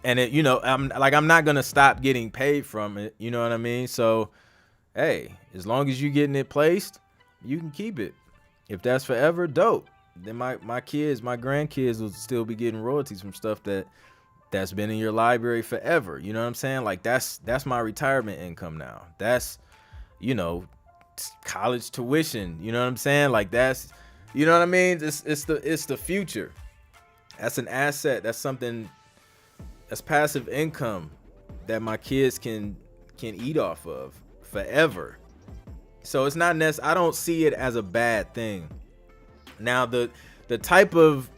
[SPEAKER 1] it, I'm not gonna stop getting paid from it, you know what I mean? So hey, as long as you getting it placed, you can keep it. If that's forever, dope. Then my grandkids will still be getting royalties from stuff that's been in your library forever. You know what I'm saying? Like that's my retirement income now. That's, college tuition. You know what I'm saying? Like that's, you know what I mean? It's the future. That's an asset. That's something that's passive income that my kids can eat off of forever. So it's not I don't see it as a bad thing. Now the type of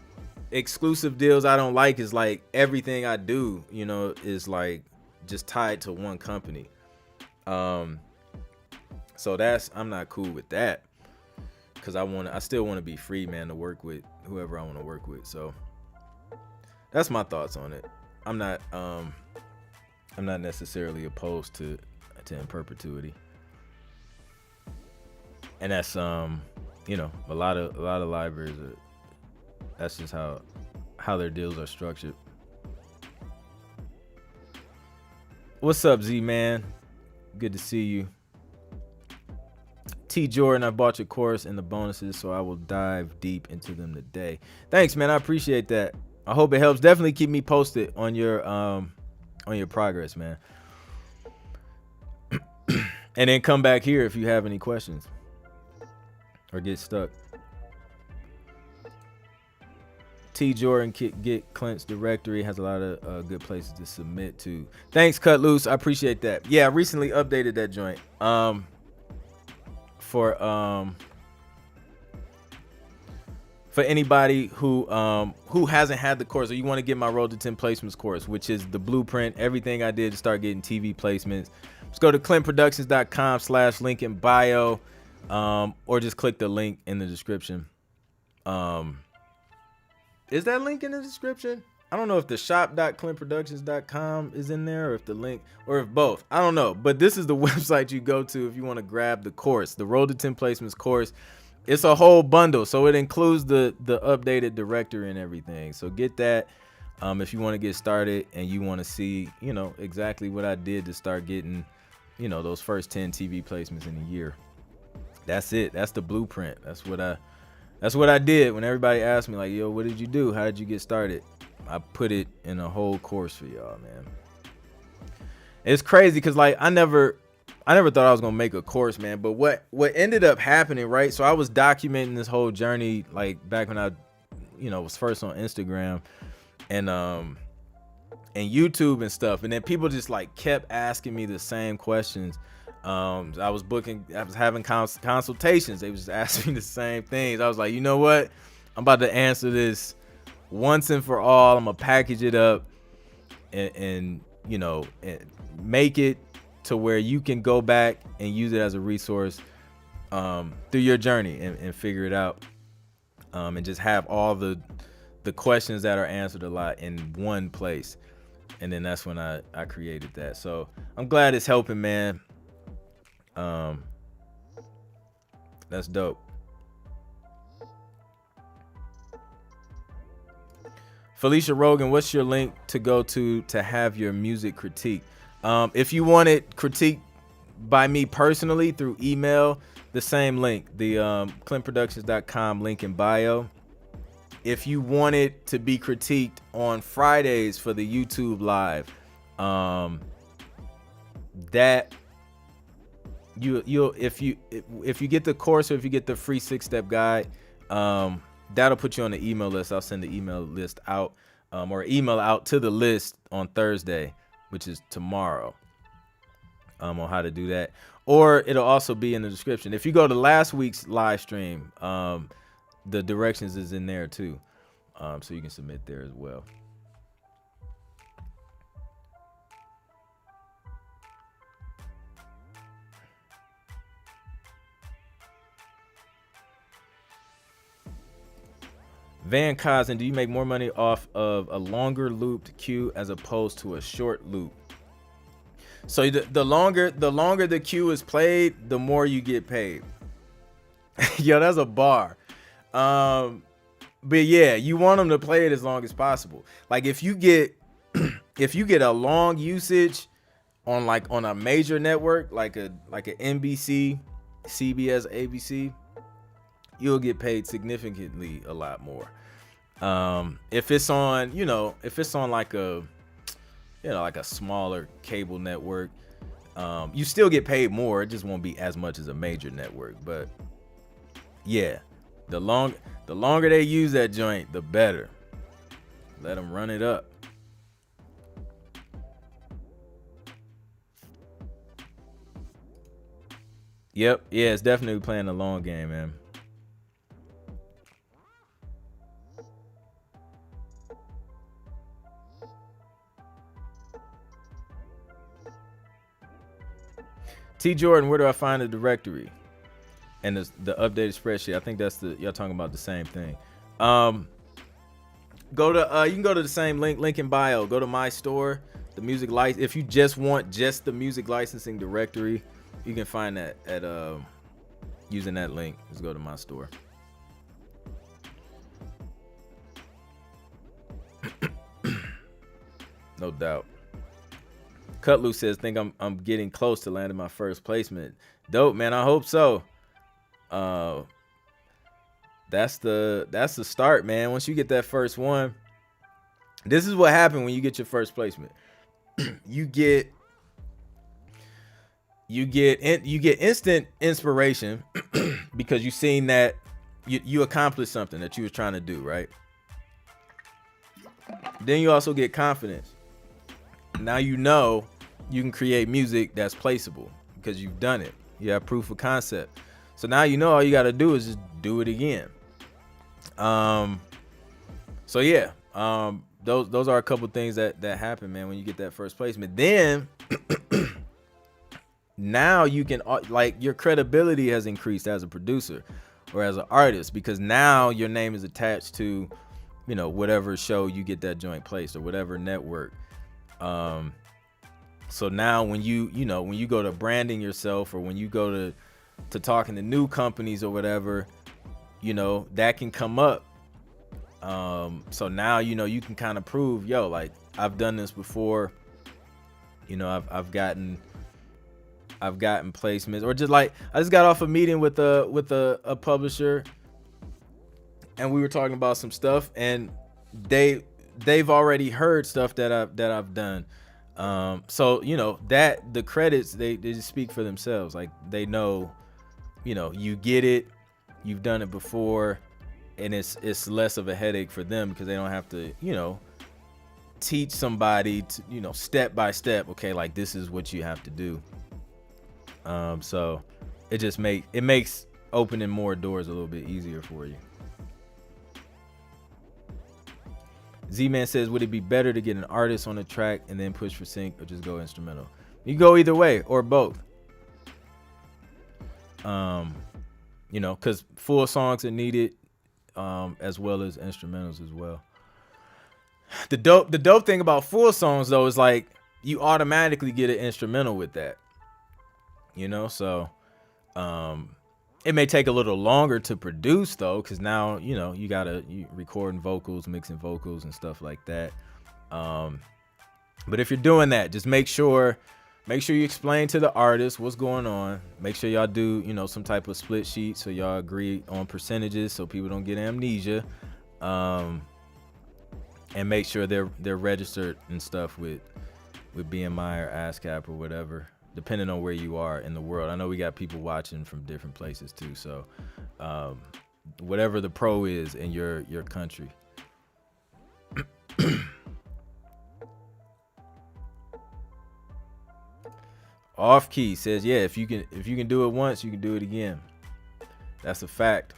[SPEAKER 1] exclusive deals I don't like is like everything I do, is like just tied to one company. So I'm not cool with that, because I still want to be free, man, to work with whoever I want to work with. So that's my thoughts on it. I'm not necessarily opposed to in perpetuity. And that's a lot of libraries that's just how their deals are structured. What's up, Z man? Good to see you. T Jordan, I bought your course and the bonuses, so I will dive deep into them today. Thanks, man. I appreciate that. I hope it helps. Definitely keep me posted on your progress, man. And then come back here if you have any questions or get stuck. T Jordan, get Clint's directory, has a lot of good places to submit to. Thanks, Cut Loose. I appreciate that. Yeah, I recently updated that joint. for anybody who hasn't had the course, or you want to get my Road to 10 Placements course, which is the blueprint, everything I did to start getting TV placements. Just go to clintproductions.com/link in bio, or just click the link in the description. Is that link in the description? I don't know if the shop.clintproductions.com is in there, or if the link, or if both. I don't know. But this is the website you go to if you want to grab the course, the Road to 10 Placements course. It's a whole bundle, so it includes the updated directory and everything. So get that if you want to get started and you want to see, exactly what I did to start getting, those first 10 TV placements in a year. That's it. That's the blueprint. That's what I did when everybody asked me, like, yo, what did you do? How did you get started? I put it in a whole course for y'all, man. It's crazy because, like, I never thought I was gonna make a course, man. But what ended up happening, right? So I was documenting this whole journey, like back when I, was first on Instagram and YouTube and stuff. And then people just like kept asking me the same questions. I was having consultations. They was just asking me the same things. I was like, you know what? I'm about to answer this once and for all. I'm gonna package it up and make it to where you can go back and use it as a resource through your journey and figure it out, and just have all the questions that are answered a lot in one place. And then that's when I created that. So I'm glad it's helping, man. That's dope. Felicia Rogan, what's your link to go to have your music critique? If you want it critiqued by me personally through email, the same link, the clintproductions.com link in bio. If you want it to be critiqued on Fridays for the YouTube live, that you'll if you get the course, or if you get the free 6-step guide, that'll put you on the email list. I'll send the email list out, or email out to the list on Thursday, which is tomorrow, on how to do that. Or it'll also be in the description. If you go to last week's live stream, the directions is in there too, so you can submit there as well. Van Cozen, do you make more money off of a longer looped cue as opposed to a short loop? So the longer the cue is played, the more you get paid. Yo, that's a bar. But yeah, you want them to play it as long as possible. Like if you get a long usage on a major network, like a NBC, CBS, ABC, you'll get paid significantly a lot more. If it's on, like a smaller cable network, you still get paid more. It just won't be as much as a major network. But yeah, the longer they use that joint, the better. Let them run it up. Yep. Yeah, it's definitely playing the long game, man. T Jordan, where do I find the directory and the updated spreadsheet? I think that's y'all talking about the same thing. You can go to the same link in bio. Go to my store, the music license. If you just want just the music licensing directory, you can find that at using that link. Just go to my store. No doubt. Cutlu says, think I'm getting close to landing my first placement. Dope, man. I hope so. That's the start, man. Once you get that first one, this is what happened when you get your first placement. you get instant inspiration because you've seen that you accomplished something that you was trying to do, right? Then you also get confidence. Now you know you can create music that's placeable because you've done it. You have proof of concept. So now you know all you got to do is just do it again. So yeah, those are a couple things that happen, man, when you get that first placement. Then now you can, like, your credibility has increased as a producer or as an artist, because now your name is attached to, you know, whatever show you get that joint placed or whatever network. So now when when you go to branding yourself, or when you go to talking to new companies or whatever, you know, that can come up. So now, you know, you can kind of prove, yo, like, I've done this before. You know, I've gotten placements, or just like, I just got off a meeting with a publisher, and we were talking about some stuff, and they've already heard stuff that I've done. So, you know, that the credits, they just speak for themselves. Like, they know, you know, you get it, you've done it before, and it's less of a headache for them, because they don't have to, you know, teach somebody to, you know, step by step, okay, like, this is what you have to do. So it makes opening more doors a little bit easier for you. Z-Man says, would it be better to get an artist on the track and then push for sync, or just go instrumental? You go either way, or both. You know, because full songs are needed, as well as instrumentals as well. The dope thing about full songs, though, is like, you automatically get an instrumental with that. You know, so it may take a little longer to produce, though, because now, you know, you recording vocals, mixing vocals and stuff like that. But if you're doing that, just make sure you explain to the artist what's going on. Make sure y'all do, you know, some type of split sheet, so y'all agree on percentages, so people don't get amnesia. And make sure they're registered and stuff with BMI or ASCAP or whatever, depending on where you are in the world. I know we got people watching from different places too, so whatever the pro is in your country. Off Key says, yeah, if you can do it once, you can do it again. That's a fact.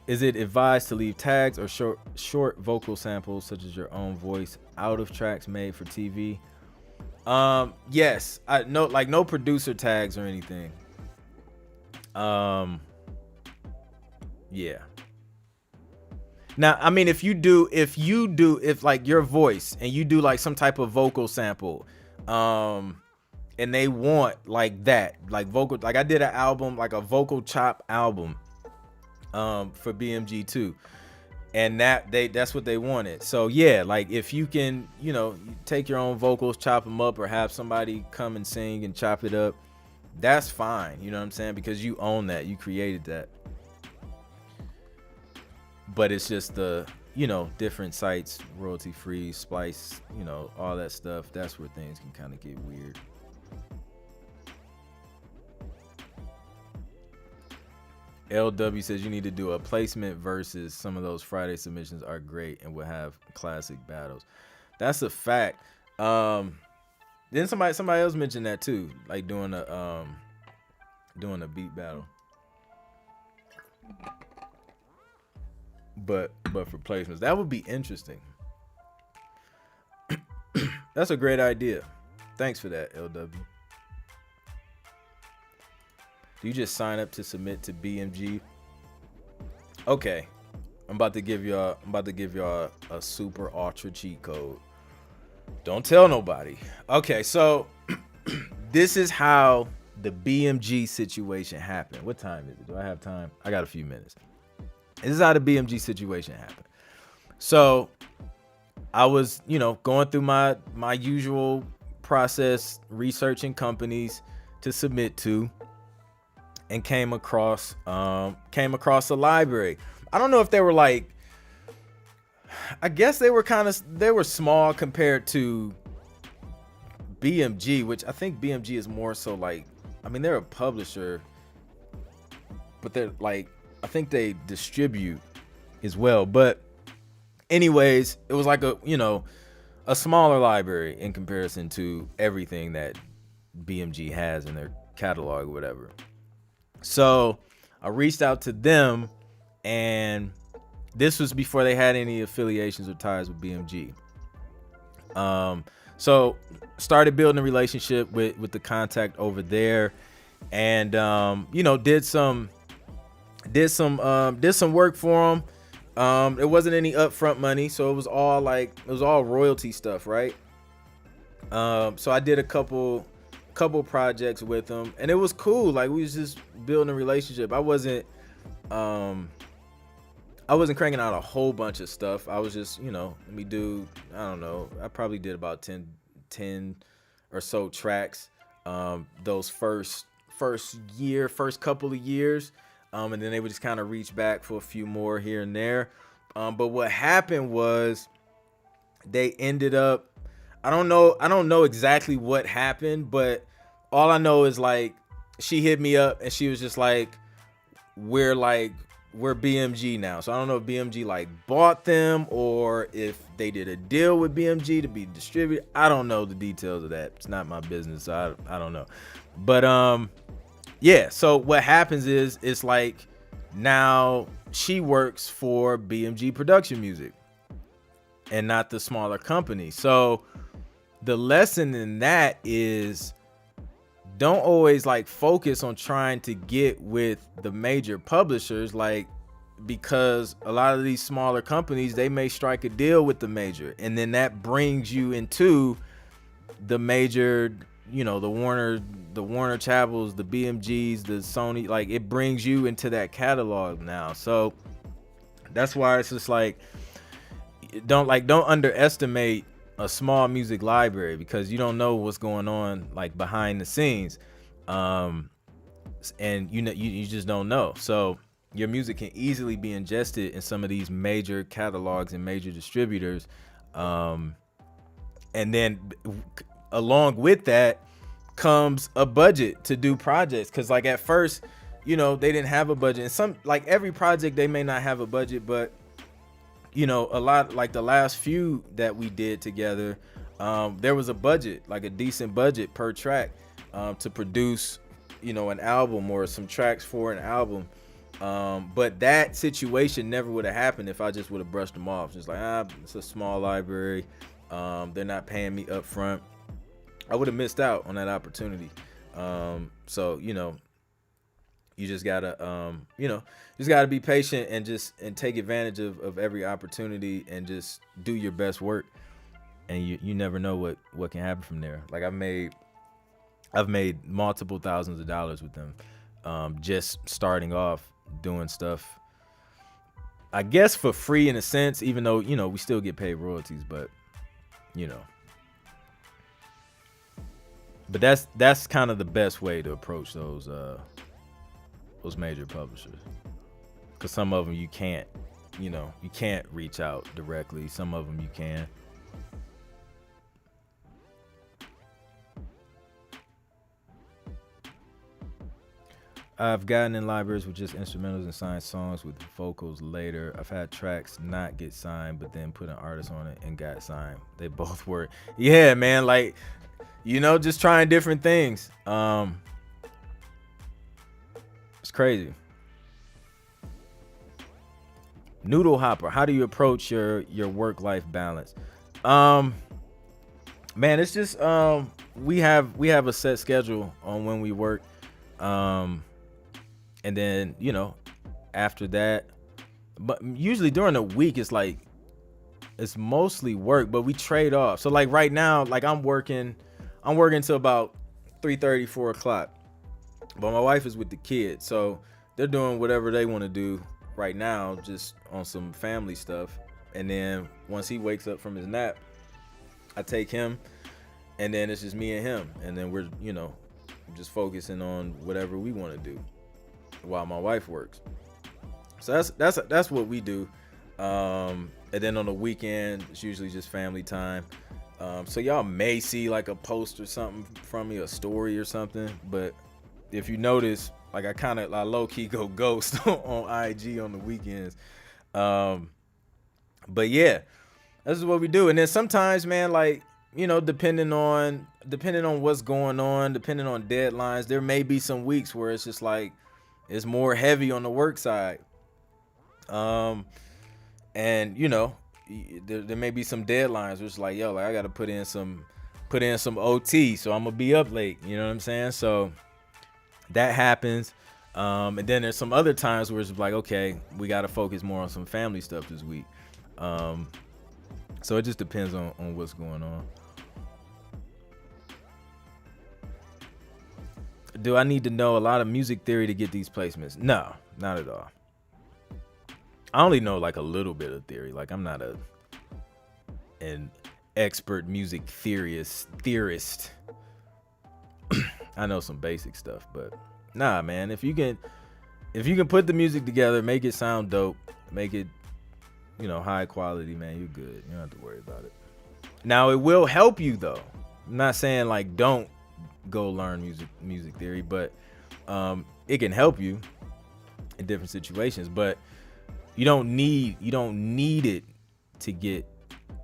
[SPEAKER 1] Is it advised to leave tags or short vocal samples, such as your own voice, out of tracks made for TV? Yes. No producer tags or anything. Yeah. Now, I mean, if like your voice and you do like some type of vocal sample, and they want like that, like vocal, like I did an album, like a vocal chop album, for BMG too, and that's what they wanted. So yeah, like if you can, you know, take your own vocals, chop them up, or have somebody come and sing and chop it up, that's fine. You know what I'm saying? Because you own that, you created that. But it's just the, you know, different sites, royalty free, splice, you know, all that stuff. That's where things can kind of get weird. LW says you need to do a placement versus some of those Friday submissions are great and will have classic battles. That's a fact. Then somebody else mentioned that too, like doing a beat battle. But for placements, that would be interesting. That's a great idea. Thanks for that, LW. Do you just sign up to submit to BMG? Okay, I'm about to give y'all a super ultra cheat code. Don't tell nobody. Okay, so this is how the BMG situation happened. What time is it? Do I have time? I got a few minutes. This is how the BMG situation happened. So I was, you know, going through my usual process, researching companies to submit to, and came across a library. I don't know if they were like, I guess they were small compared to BMG, which I think BMG is more so like, I mean, they're a publisher, but they're like, I think they distribute as well. But anyways, it was like a smaller library in comparison to everything that BMG has in their catalog or whatever. So I reached out to them, and this was before they had any affiliations or ties with BMG. So started building a relationship with the contact over there, and did some work for them. It wasn't any upfront money, so it was all royalty stuff, right? So I did a couple projects with them, and it was cool. Like, we was just building a relationship. I wasn't cranking out a whole bunch of stuff. I was just, let me do, I don't know, I probably did about 10 or so tracks those first couple of years. And then they would just kind of reach back for a few more here and there. But what happened was they ended up, I don't know exactly what happened, but all I know is, like, she hit me up and she was just like, we're BMG now. So I don't know if BMG like bought them or if they did a deal with BMG to be distributed. I don't know the details of that. It's not my business. So I don't know. But yeah, so what happens is, it's like, now she works for BMG Production Music and not the smaller company. So the lesson in that is, don't always like focus on trying to get with the major publishers, like, because a lot of these smaller companies, they may strike a deal with the major, and then that brings you into the major, the Warner Chappells, the BMGs, the Sony, like, it brings you into that catalog now. So that's why it's just like, don't underestimate a small music library, because you don't know what's going on, like, behind the scenes, and you just don't know. So your music can easily be ingested in some of these major catalogs and major distributors, and then along with that comes a budget to do projects, because, like, at first, they didn't have a budget, and some, like, every project they may not have a budget, but a lot, like the last few that we did together, there was a budget, like a decent budget per track, to produce, an album or some tracks for an album. But that situation never would have happened if I just would have brushed them off. Just like, it's a small library. They're not paying me up front. I would have missed out on that opportunity. So, you just gotta, be patient and take advantage of every opportunity and just do your best work. And you never know what can happen from there. Like, I've made multiple thousands of dollars with them, just starting off doing stuff, I guess, for free in a sense, even though, we still get paid royalties, but, but that's kind of the best way to approach those major publishers, because some of them you can't reach out directly. Some of them you can. I've gotten in libraries with just instrumentals and signed songs with vocals later. I've had tracks not get signed, but then put an artist on it and got signed. They both were. Yeah, man, like, just trying different things. It's crazy. Noodle Hopper, how do you approach your work-life balance? Man, it's just we have a set schedule on when we work. And then, after that, but usually during the week, it's mostly work, but we trade off. So, like, right now, like, I'm working till about 3:30, 4 o'clock, but my wife is with the kids. So they're doing whatever they want to do right now, just on some family stuff. And then once he wakes up from his nap, I take him, and then it's just me and him. And then we're, just focusing on whatever we want to do while my wife works. So that's what we do. And then on the weekend, it's usually just family time. So y'all may see like a post or something from me, a story or something. But if you notice, like, I low-key go ghost on IG on the weekends. But yeah, this is what we do. And then sometimes, man, like, depending on what's going on, depending on deadlines, there may be some weeks where it's just like, It's more heavy on the work side. And you know, there may be some deadlines where it's like, yo, like I gotta put in some OT, so I'm gonna be up late. You know what I'm saying? So that happens. And then there's some other times where it's like, okay, we gotta focus more on some family stuff this week. So it just depends on what's going on. Do I need to know a lot of music theory to get these placements? No, not at all. I only know like a little bit of theory. Like I'm not an expert music theorist. I know some basic stuff, but nah, man. If you can put the music together, make it sound dope, make it, you know, high quality, man, you're good. You don't have to worry about it. Now it will help you though. I'm not saying like don't go learn music theory, but it can help you in different situations. But you don't need it to get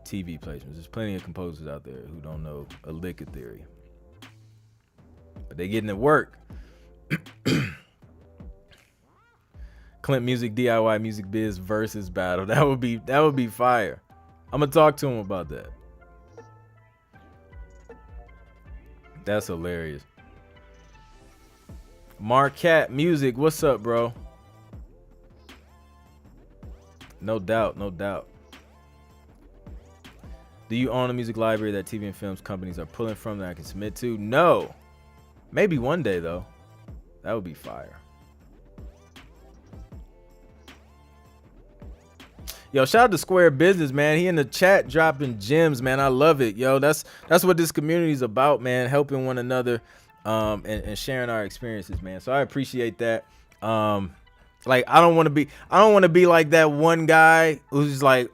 [SPEAKER 1] TV placements. There's plenty of composers out there who don't know a lick of theory, but they getting it work. ClintMusic DIY music biz versus battle. That would be fire. I'm gonna talk to him about that. That's hilarious. Marquette Music, what's up, bro? No doubt. Do you own a music library that TV and films companies are pulling from that I can submit to? No. Maybe one day though. That would be fire. Yo, shout out to Square Business, man. He in the chat dropping gems, man. I love it. Yo, that's what this community is about, man. Helping one another, and sharing our experiences, man. So I appreciate that. Like I don't want to be like that one guy who's like,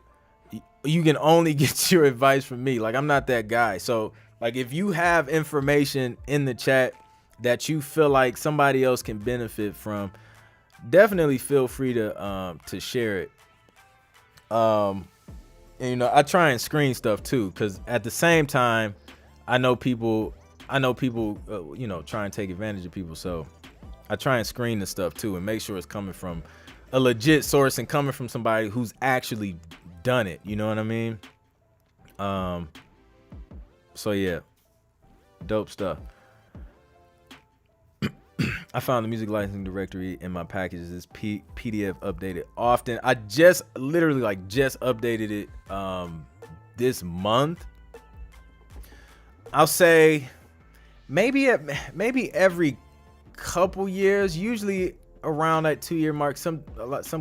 [SPEAKER 1] you can only get your advice from me. Like I'm not that guy. So like if you have information in the chat that you feel like somebody else can benefit from, definitely feel free to share it. And you know, I try and screen stuff too, because at the same time, I know people, you know, try and take advantage of people. So I try and screen the stuff too and make sure it's coming from a legit source and coming from somebody who's actually done it. You know what I mean? So yeah, dope stuff. I found the music licensing directory in my packages. This PDF updated often. I just updated it this month. I'll say maybe every couple years, usually around that 2-year mark. Some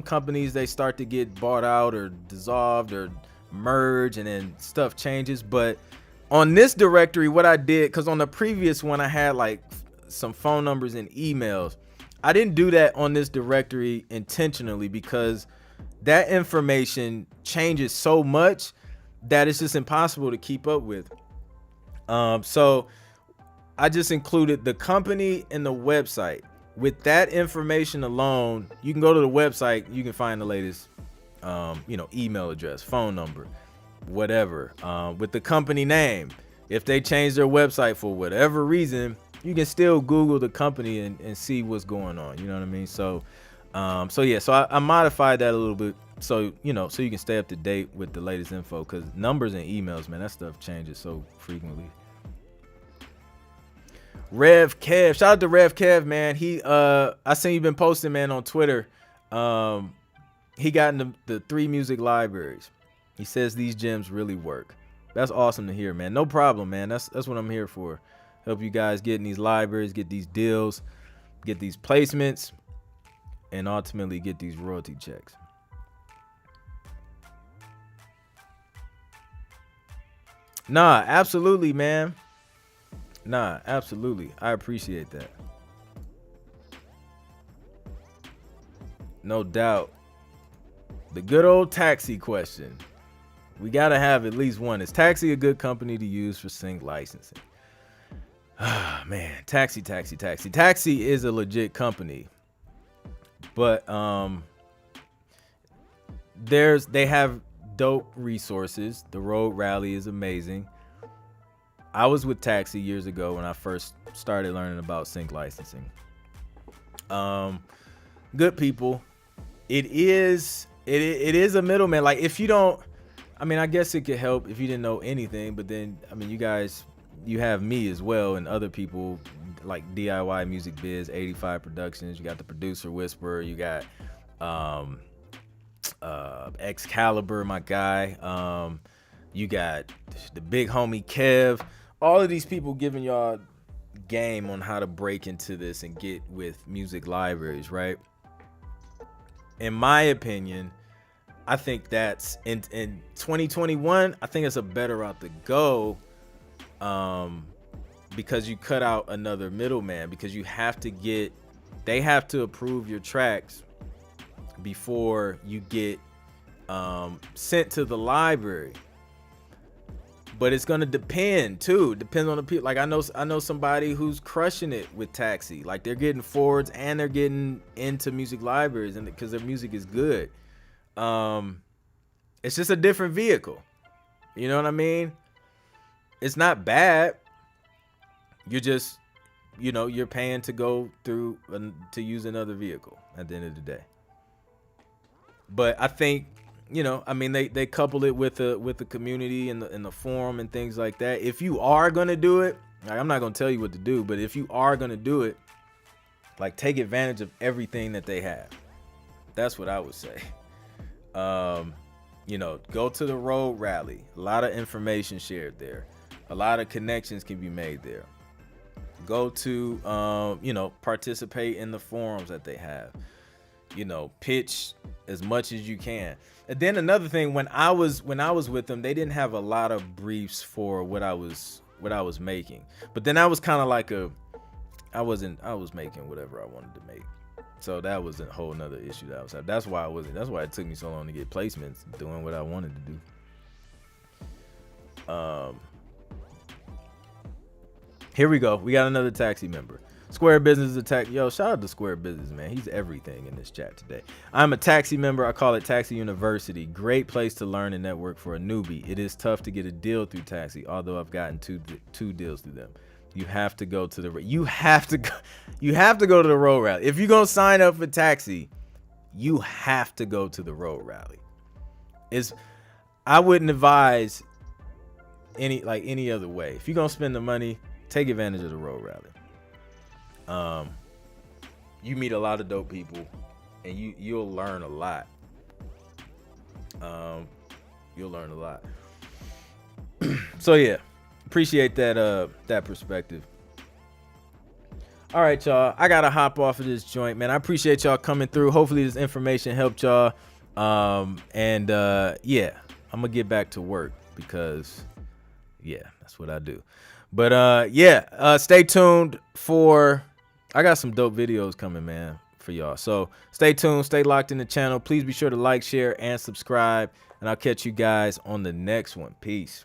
[SPEAKER 1] companies, they start to get bought out or dissolved or merge, and then stuff changes. But on this directory, what I did, because on the previous one I had like some phone numbers and emails, I didn't do that on this directory intentionally because that information changes so much that it's just impossible to keep up with. So I just included the company and the website. With that information alone, you can go to the website, you can find the latest email address, phone number, whatever. With the company name, if they change their website for whatever reason, you can still Google the company and see what's going on. You know what I mean? So I modified that a little bit so you can stay up to date with the latest info, because numbers and emails, man, that stuff changes so frequently. Rev Kev, shout out to Rev Kev, man. I seen you been posting, man, on Twitter. He got in the 3 music libraries. He says these gems really work. That's awesome to hear, man. No problem, man. That's what I'm here for. Help you guys get in these libraries, get these deals, get these placements, and ultimately get these royalty checks. Nah, absolutely, man. Nah, absolutely. I appreciate that. No doubt. The good old taxi question. We got to have at least one. Is Taxi a good company to use for sync licensing? Ah, man, Taxi is a legit company, but they have dope resources. The Road Rally is amazing. I was with Taxi years ago when I first started learning about sync licensing. good people. It is a middleman. Like, if you don't, I mean, I guess it could help if you didn't know anything, but then, I mean, you have me as well and other people like DIY Music Biz, 85 Productions. You got the Producer Whisperer. You got Excalibur, my guy. You got the big homie Kev. All of these people giving y'all game on how to break into this and get with music libraries, right? In my opinion, I think that's in 2021, I think it's a better route to go, because you cut out another middleman, because they have to approve your tracks before you get sent to the library. But it's gonna depends on the people. Like, I know somebody who's crushing it with Taxi. Like, they're getting forwards and they're getting into music libraries, and because their music is good. It's just a different vehicle. You know what I mean? It's not bad. You're just, you're paying to go through to use another vehicle at the end of the day. But I think, I mean, they couple it with the community and the forum and things like that. If you are gonna do it, like, I'm not gonna tell you what to do, but if you are gonna do it, like, take advantage of everything that they have. That's what I would say. Go to the road rally. A lot of information shared there. A lot of connections can be made there. Go to, participate in the forums that they have. Pitch as much as you can. And then another thing, when I was with them, they didn't have a lot of briefs for what I was making. But then I was kind of like I was making whatever I wanted to make. So that was a whole nother issue that I was having. That's why it took me so long to get placements, doing what I wanted to do. Here we go. We got another Taxi member. Square Business attack. Yo, shout out to Square Business, man. He's everything in this chat today. I'm a Taxi member. I call it Taxi University. Great place to learn and network for a newbie. It is tough to get a deal through Taxi, although I've gotten two deals through them. You have to go to the road rally. If you're gonna sign up for Taxi, you have to go to the road rally. I wouldn't advise any other way. If you're gonna spend the money, take advantage of the road rally. You meet a lot of dope people, and you'll learn a lot. So yeah, appreciate that perspective. All right, y'all. I gotta hop off of this joint, man. I appreciate y'all coming through. Hopefully this information helped y'all. Yeah, I'm gonna get back to work because, yeah, that's what I do. But stay tuned for. I got some dope videos coming, man, for y'all. So stay tuned, stay locked in the channel. Please be sure to like, share, and subscribe. And I'll catch you guys on the next one. Peace.